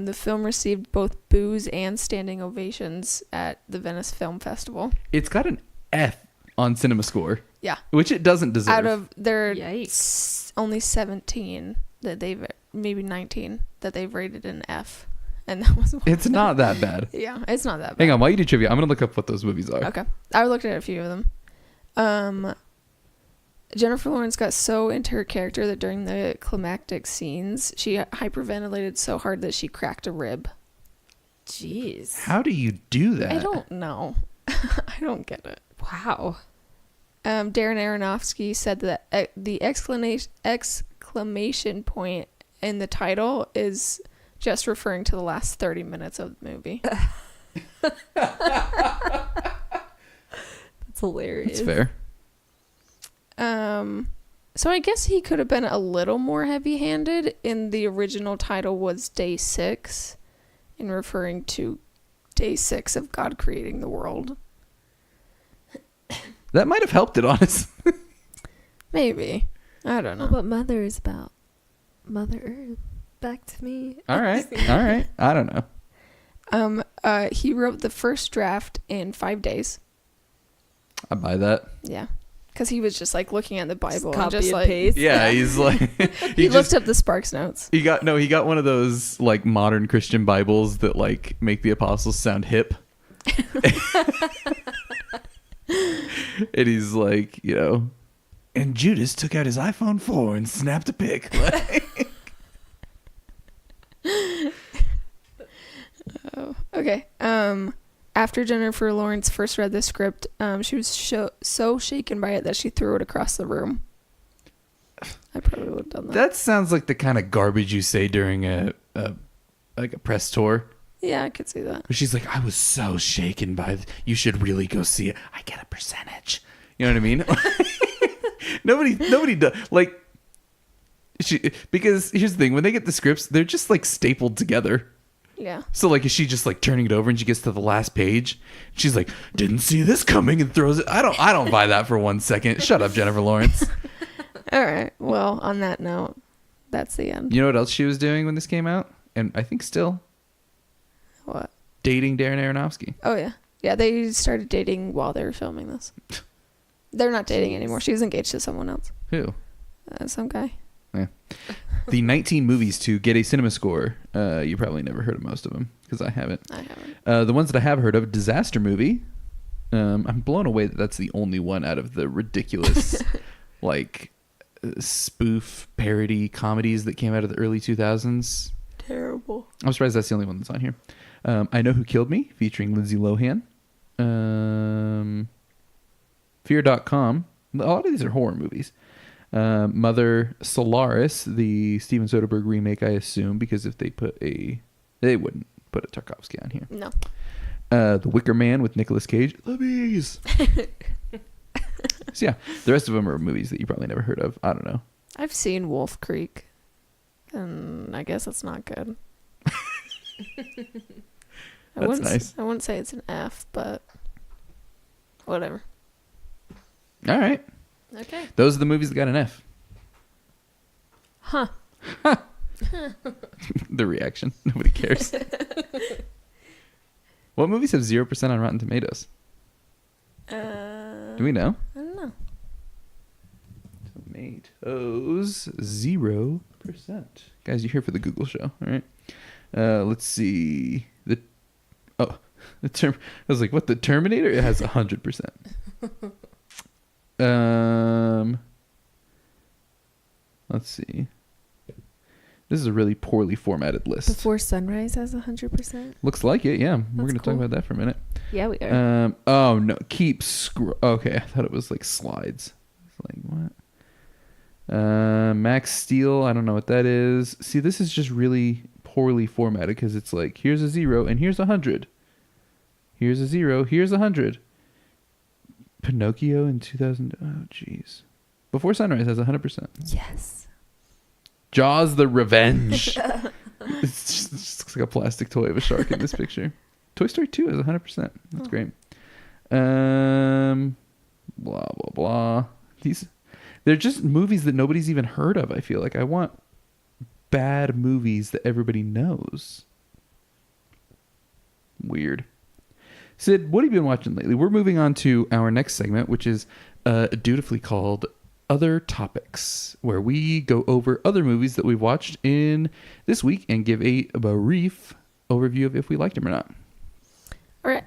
The film received both boos and standing ovations at the Venice Film Festival. It's got an F on Cinema Score. Yeah. Which it doesn't deserve. Out of their Yikes. only 17 that they've, maybe 19 that they've rated an F. And that was one. It's not that bad. Yeah, it's not that bad. Hang on, while you do trivia, I'm going to look up what those movies are. Okay. I looked at a few of them. Jennifer Lawrence got so into her character that during the climactic scenes, she hyperventilated so hard that she cracked a rib. Jeez. How do you do that? I don't know. I don't get it. Wow. Darren Aronofsky said that the exclamation point in the title is just referring to the last 30 minutes of the movie. That's hilarious. That's fair. So I guess he could have been a little more heavy-handed. In the original title was Day 6, in referring to Day 6 of God creating the world. That might have helped it, honestly. Maybe. I don't know. What Mother is about? Mother Earth. Back to me. All right. I don't know. He wrote the first draft in 5 days. I buy that. Yeah. Because he was just like looking at the Bible and Copy just and like paste. Yeah, he's like he looked up the Sparks notes. He got one of those like modern Christian Bibles that like make the apostles sound hip. And he's like, and Judas took out his iPhone 4 and snapped a pic. Oh, okay. After Jennifer Lawrence first read the script, she was so shaken by it that she threw it across the room. I probably would have done that. That sounds like the kind of garbage you say during a press tour. Yeah, I could see that. She's like, I was so shaken by you should really go see it. I get a percentage. You know what I mean? Nobody does. Like, because here's the thing, when they get the scripts, they're just like stapled together. Yeah. So like, is she just like turning it over and she gets to the last page? She's like, didn't see this coming, and throws it. I don't buy that for 1 second. Shut up, Jennifer Lawrence. All right. Well, on that note, that's the end. You know what else she was doing when this came out? And I think still What? dating Darren Aronofsky. Oh, yeah. Yeah, they started dating while they were filming this. They're not dating anymore. She was engaged to someone else. Who? Some guy. Yeah. The 19 movies to get a cinema score. You probably never heard of most of them because I haven't. I haven't. The ones that I have heard of, Disaster Movie. I'm blown away that that's the only one out of the ridiculous, like, spoof parody comedies that came out of the early 2000s. Terrible. I'm surprised that's the only one that's on here. I Know Who Killed Me, featuring Lindsay Lohan. Fear.com. A lot of these are horror movies. Mother Solaris, the Steven Soderbergh remake, I assume, because if they wouldn't put a Tarkovsky on here. No. The Wicker Man with Nicolas Cage. The Bees. So yeah, the rest of them are movies that you probably never heard of. I don't know. I've seen Wolf Creek, and I guess it's not good. That's nice. I wouldn't say it's an F, but whatever. All right. Okay. Those are the movies that got an F. Huh. The reaction. Nobody cares. What movies have 0% on Rotten Tomatoes? Do we know? I don't know. Tomatoes 0%. Guys, you're here for the Google show, all right? Let's see. The term. I was like, what? The Terminator? It has 100%. Let's see. This is a really poorly formatted list. Before Sunrise has 100%. Looks like it, yeah. We're That's going to talk cool. about that for a minute. Yeah, we are. Oh, no. Keep Okay, I thought it was like slides. It's like, what? Max Steel, I don't know what that is. See, this is just really poorly formatted because it's like, here's a 0 and here's 100. Here's a 0, here's 100. Pinocchio in 2000. Oh, jeez. Before Sunrise has 100%. Yes. Jaws the Revenge. It just looks like a plastic toy of a shark in this picture. Toy Story 2 is 100%. That's great. Blah, blah, blah. They're just movies that nobody's even heard of, I feel like. I want bad movies that everybody knows. Weird. Sid, what have you been watching lately? We're moving on to our next segment, which is dutifully called Other Topics, where we go over other movies that we've watched in this week and give a brief overview of if we liked them or not. All right.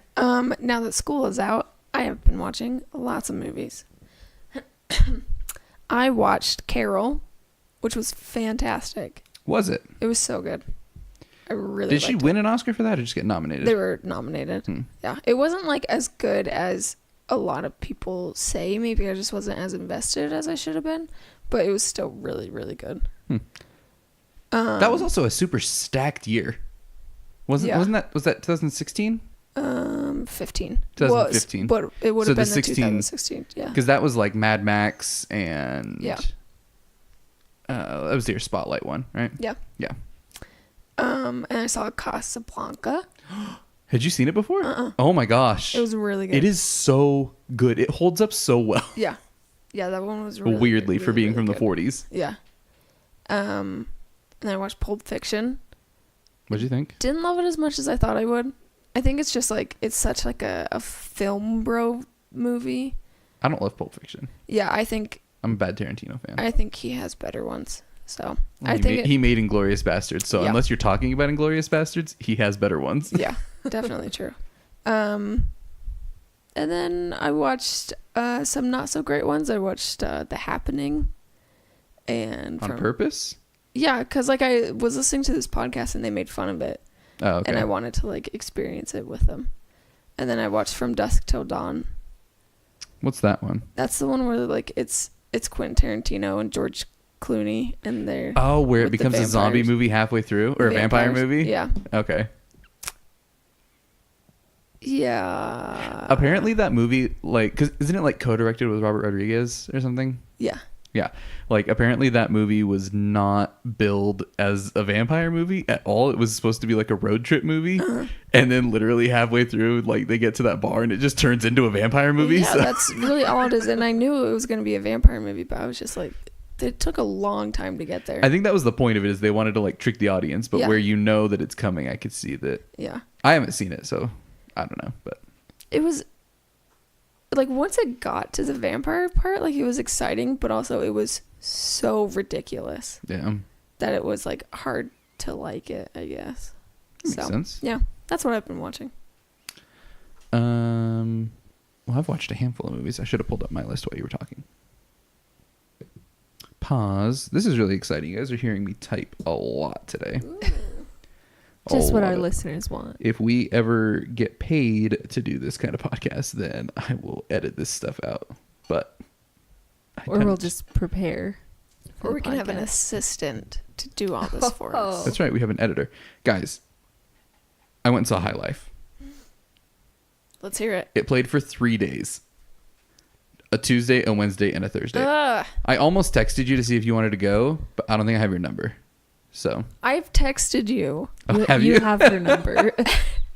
Now that school is out, I have been watching lots of movies. I watched Carol, which was fantastic. Was it? It was so good. I really Did she liked win an Oscar for that or just get nominated? They were nominated. Yeah. It wasn't like as good as a lot of people say. Maybe I just wasn't as invested as I should have been, but it was still really, really good. That was also a super stacked year. Was that 2016? 15. 2015. But it would So have the been 2016. Yeah. Because that was like Mad Max and Yeah. That was your Spotlight one, right? Yeah. Yeah. And I saw Casablanca. Had you seen it before? Oh my gosh. It was really good. It is so good. It holds up so well. Yeah. Yeah, that one was really Weirdly, really, for being really from good. the 40s. Yeah. And then I watched Pulp Fiction. What'd you think? Didn't love it as much as I thought I would. I think it's just like, it's such like a film bro movie. I don't love Pulp Fiction. Yeah, I'm a bad Tarantino fan. I think he has better ones. So I he think made, he made Inglourious Bastards. So Yeah. unless you're talking about Inglourious Bastards, he has better ones. yeah, definitely true. And then I watched some not so great ones. I watched The Happening. And On purpose? Yeah, because like I was listening to this podcast and they made fun of it. Oh, okay. And I wanted to like experience it with them. And then I watched From Dusk Till Dawn. What's that one? That's the one where like it's Quentin Tarantino and George Clooney and they're Oh, where it with the becomes a zombie vampires. movie halfway through? Or a vampire vampires. movie? Yeah. Okay. Yeah. Apparently that movie, like, cause isn't it like co-directed with Robert Rodriguez or something? Yeah. Yeah. Like, apparently that movie was not billed as a vampire movie at all. It was supposed to be like a road trip movie. And then literally halfway through, like, they get to that bar and it just turns into a vampire movie. Yeah, So that's really all it is. And I knew it was going to be a vampire movie, but I was just like, it took a long time to get there. I think that was the point of it, is they wanted to like trick the audience, but Yeah. where you know that it's coming, I could see that. Yeah. I haven't seen it, so I don't know, but It was like, once it got to the vampire part, like, it was exciting, but also it was so ridiculous yeah, that it was like hard to like it, I guess. makes sense. Yeah, that's what I've been watching. Well, I've watched a handful of movies. I should have pulled up my list while you were talking. Pause. This is really exciting. You guys are hearing me type a lot today. Just A what lot our of- listeners want. If we ever get paid to do this kind of podcast, then I will edit this stuff out. But Or we'll just prepare. for Or the we can have an podcast. assistant to do all this for Oh. us. That's right. We have an editor. Guys, I went and saw High Life. Let's hear it. It played for 3 days. A Tuesday, a Wednesday, and a Thursday. Ugh. I almost texted you to see if you wanted to go, but I don't think I have your number. So, I've texted you. have you? have her number.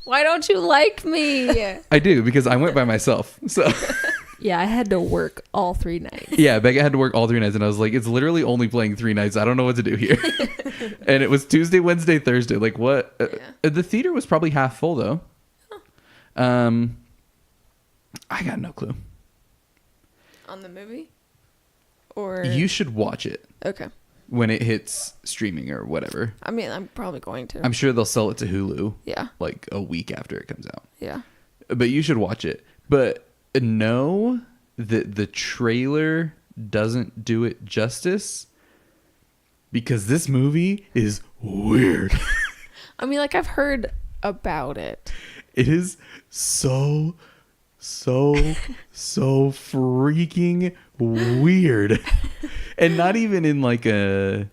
Why don't you like me? I do, because I went by myself. So, Yeah, I had to work all 3 nights. yeah, Becca had to work all 3 nights, and I was like, it's literally only playing 3 nights. I don't know what to do here. And it was Tuesday, Wednesday, Thursday. Like, what? The theater was probably half full, though. I got no clue. On the movie? Or You should watch it okay. when it hits streaming or whatever. I mean, I'm probably going to. I'm sure they'll sell it to Hulu yeah. like a week after it comes out. Yeah. But you should watch it. But know that the trailer doesn't do it justice, because this movie is weird. I mean, like, I've heard about it. It is so freaking weird. And not even in like an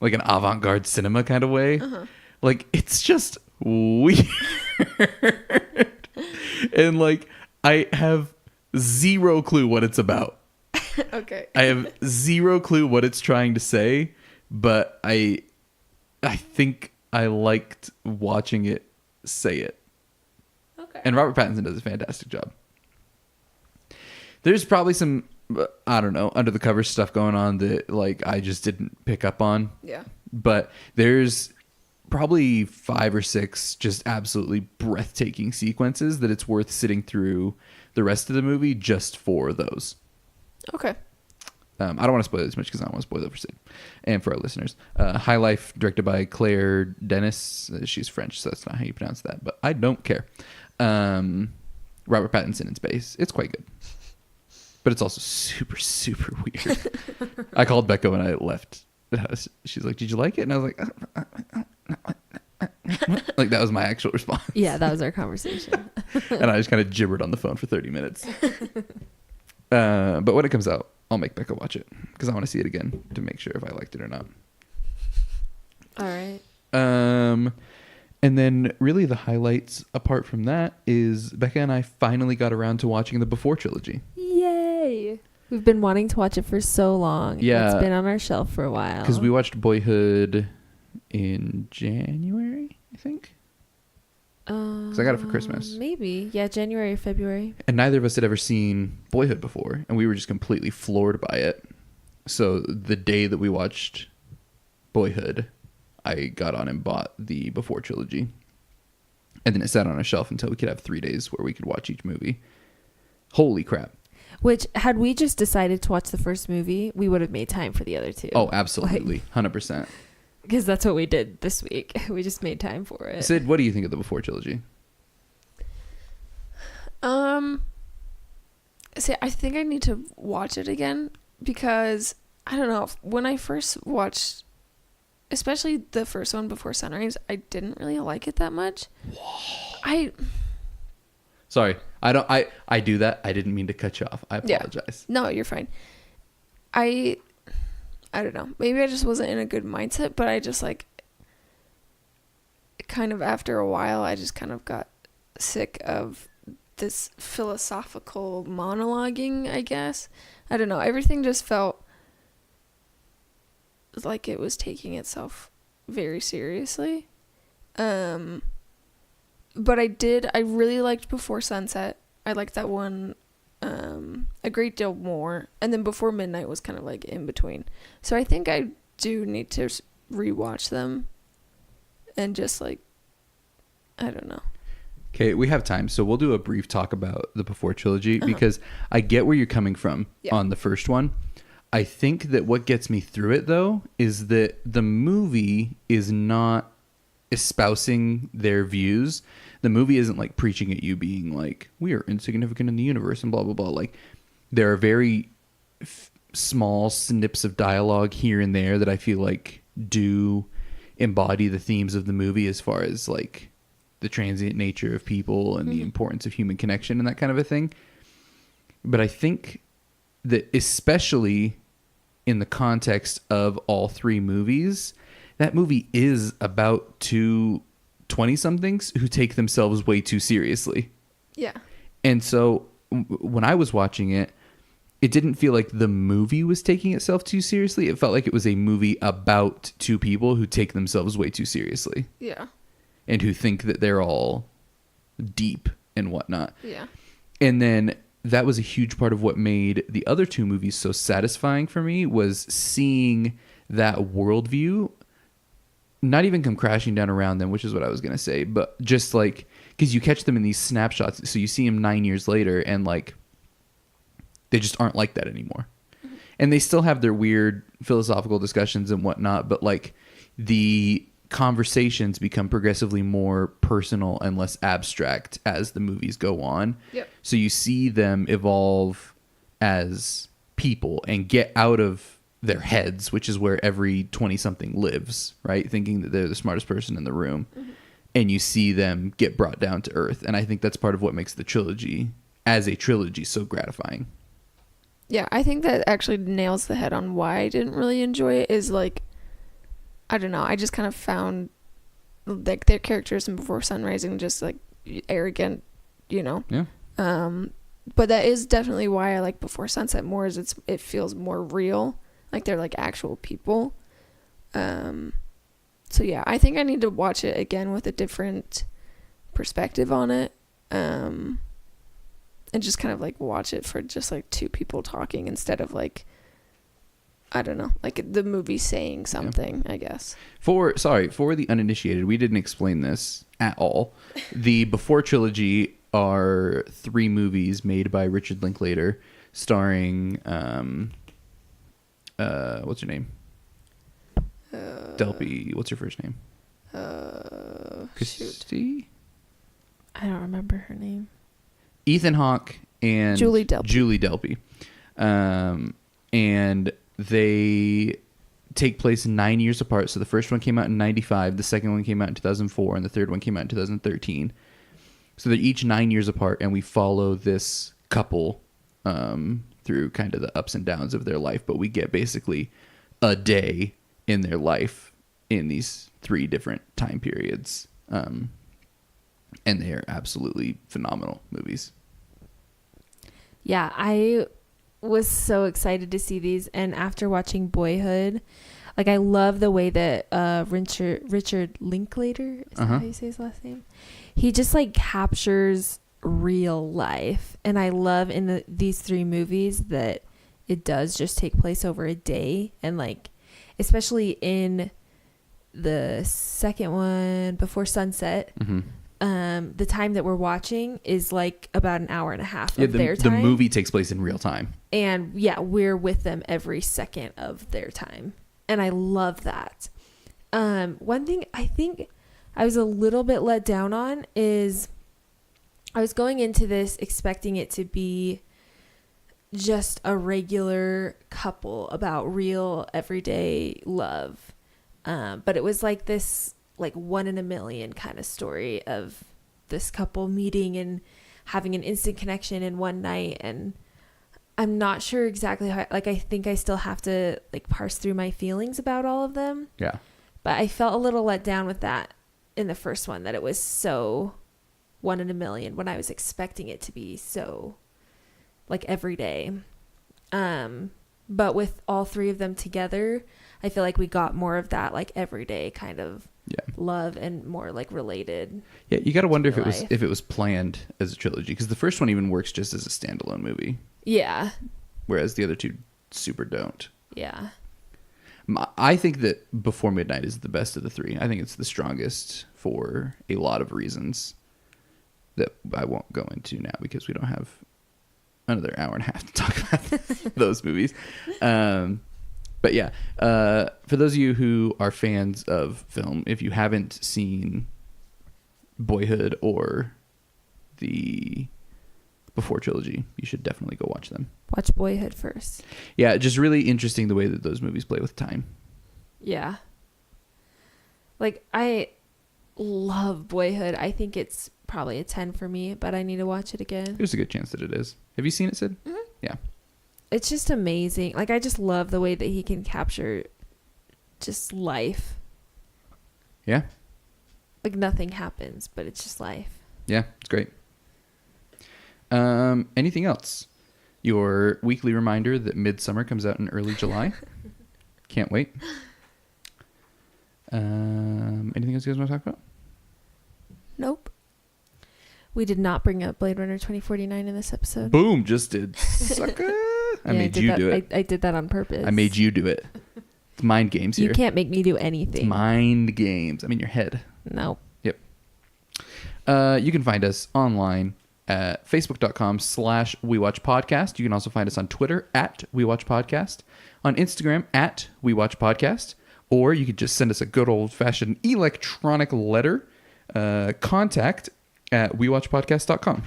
avant-garde cinema kind of way. Like, it's just weird. And like, I have zero clue what it's about. Okay. I have zero clue what it's trying to say, but I think I liked watching it say it. Okay. And Robert Pattinson does a fantastic job. There's probably some, I don't know, under the cover stuff going on that like I just didn't pick up on. Yeah. But there's probably 5 or 6 just absolutely breathtaking sequences that it's worth sitting through the rest of the movie just for those. Okay. I don't want to spoil it as much because I don't want to spoil it for Sid and for our listeners. High Life, directed by Claire Denis. She's French, so that's not how you pronounce that, but I don't care. Robert Pattinson in space. It's quite good. But it's also super, super weird. I called Becca when I left the house. She's like, did you like it? And I was like, like that was my actual response. Yeah, that was our conversation. And I just kind of gibbered on the phone for 30 minutes. But when it comes out, I'll make Becca watch it because I want to see it again to make sure if I liked it or not. All right. And then really the highlights apart from that is Becca and I finally got around to watching the Before trilogy. Yay. We've been wanting to watch it for so long. Yeah. It's been on our shelf for a while. Because we watched Boyhood in January, I think. Because I got it for Christmas. Maybe. Yeah, January or February. And neither of us had ever seen Boyhood before. And we were just completely floored by it. So the day that we watched Boyhood, I got on and bought the Before trilogy. And then it sat on a shelf until we could have 3 days where we could watch each movie. Holy crap. Which, had we just decided to watch the first movie, we would have made time for the other two. Oh, absolutely. 100%. Because that's what we did this week. We just made time for it. Sid, what do you think of the Before trilogy? See, I think I need to watch it again because I don't know. When I first watched, especially the first one, Before Sunrise, I didn't really like it that much. Sorry. I do that. I didn't mean to cut you off. I apologize. No, you're fine. I don't know. Maybe I just wasn't in a good mindset, but I just like kind of after a while, I just kind of got sick of this philosophical monologuing, I guess. I don't know. Everything just felt like it was taking itself very seriously. But I really liked Before Sunset. I liked that one a great deal more. And then Before Midnight was kind of like in between. So I think I do need to rewatch them and just like, I don't know. Okay, we have time, so we'll do a brief talk about the Before trilogy because I get where you're coming from on the first one. I think that what gets me through it, though, is that the movie is not espousing their views. The movie isn't like preaching at you being like, we are insignificant in the universe and blah, blah, blah. Like, there are very small snips of dialogue here and there that I feel like do embody the themes of the movie as far as like the transient nature of people and the importance of human connection and that kind of a thing. But I think that especially in the context of all three movies, that movie is about two 20-somethings who take themselves way too seriously. Yeah. And so when I was watching it, it didn't feel like the movie was taking itself too seriously. It felt like it was a movie about two people who take themselves way too seriously. Yeah. And who think that they're all deep and whatnot. Yeah. And then that was a huge part of what made the other two movies so satisfying for me, was seeing that worldview not even come crashing down around them, which is what I was going to say, but just like, because you catch them in these snapshots, so you see them 9 years later and like they just aren't like that anymore. Mm-hmm. And they still have their weird philosophical discussions and whatnot, but like the conversations become progressively more personal and less abstract as the movies go on. Yep. So you see them evolve as people and get out of their heads, which is where every 20-something lives, right? Thinking that they're the smartest person in the room. Mm-hmm. And you see them get brought down to earth. And I think that's part of what makes the trilogy as a trilogy so gratifying. Yeah, I think that actually nails the head on why I didn't really enjoy it. Is like, I don't know, I just kind of found like their characters in Before Sunrising just like arrogant, you know. Yeah. But that is definitely why I like Before Sunset more, is it feels more real, like they're like actual people. So yeah, I think I need to watch it again with a different perspective on it. And just kind of like watch it for just like two people talking instead of like, I don't know, like the movie saying something, I guess. For the uninitiated, we didn't explain this at all. The Before trilogy are 3 movies made by Richard Linklater, starring what's her name? Delpy. What's her first name? Christy? I don't remember her name. Ethan Hawke and Julie Delpy. And they take place 9 years apart. So the first one came out in 95, the second one came out in 2004, and the third one came out in 2013. So they're each 9 years apart, and we follow this couple through kind of the ups and downs of their life. But we get basically a day in their life in these 3 different time periods. And they are absolutely phenomenal movies. Yeah, I was so excited to see these, and after watching Boyhood, like I love the way that Richard Linklater, is that how you say his last name? He just like captures real life, and I love in these 3 movies that it does just take place over a day, and like especially in the second one, Before Sunset. Mm-hmm. The time that we're watching is like about an hour and a half of their time. The movie takes place in real time. And yeah, we're with them every second of their time. And I love that. One thing I think I was a little bit let down on is I was going into this expecting it to be just a regular couple about real everyday love. But it was like this like 1 in a million kind of story of this couple meeting and having an instant connection in one night. And I'm not sure exactly how, like, I think I still have to like parse through my feelings about all of them. Yeah. But I felt a little let down with that in the first one, that it was so 1 in a million when I was expecting it to be so like every day. But with all three of them together, I feel like we got more of that like everyday kind of love and more like related. Yeah, you got to wonder life. if it was planned as a trilogy, because the first one even works just as a standalone movie, Yeah. whereas the other two super don't. Yeah. I think that Before Midnight is the best of the three. I think it's the strongest for a lot of reasons that I won't go into now because we don't have another hour and a half to talk about those movies. But yeah, for those of you who are fans of film, if you haven't seen Boyhood or the Before trilogy, you should definitely go watch them. Watch Boyhood first. Yeah, just really interesting the way that those movies play with time. Yeah. Like, I love Boyhood. I think it's probably a 10 for me, but I need to watch it again. There's a good chance that it is. Have you seen it, Sid? Mm-hmm. Yeah. It's just amazing. Like, I just love the way that he can capture just life. Yeah. Like, nothing happens, but it's just life. Yeah, it's great. Anything else? Your weekly reminder that Midsummer comes out in early July. Can't wait. Anything else you guys want to talk about? Nope. We did not bring up Blade Runner 2049 in this episode. Boom, just did. Sucker. I made you do it. I did that on purpose. I made you do it. It's mind games here. You can't make me do It's anything. mind games. I'm in your head. No. Yep. You can find us online at facebook.com/WeWatchPodcast. You can also find us on Twitter at WeWatchPodcast, on Instagram at WeWatchPodcast, or you could just send us a good old-fashioned electronic letter, contact at WeWatchPodcast.com.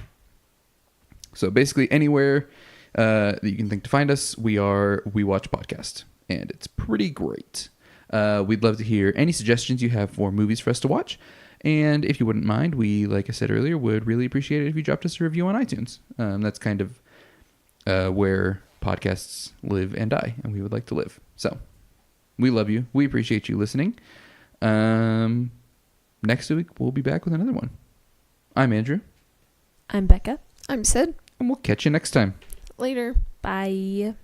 So basically anywhere that you can think to find us, we are We Watch Podcast, and it's pretty great. We'd love to hear any suggestions you have for movies for us to watch. And if you wouldn't mind, we, like I said earlier, would really appreciate it if you dropped us a review on iTunes. That's kind of where podcasts live and die, and we would like to live. So we love you. We appreciate you listening. Next week, we'll be back with another one. I'm Andrew. I'm Becca. I'm Sid. And we'll catch you next time. Later. Bye.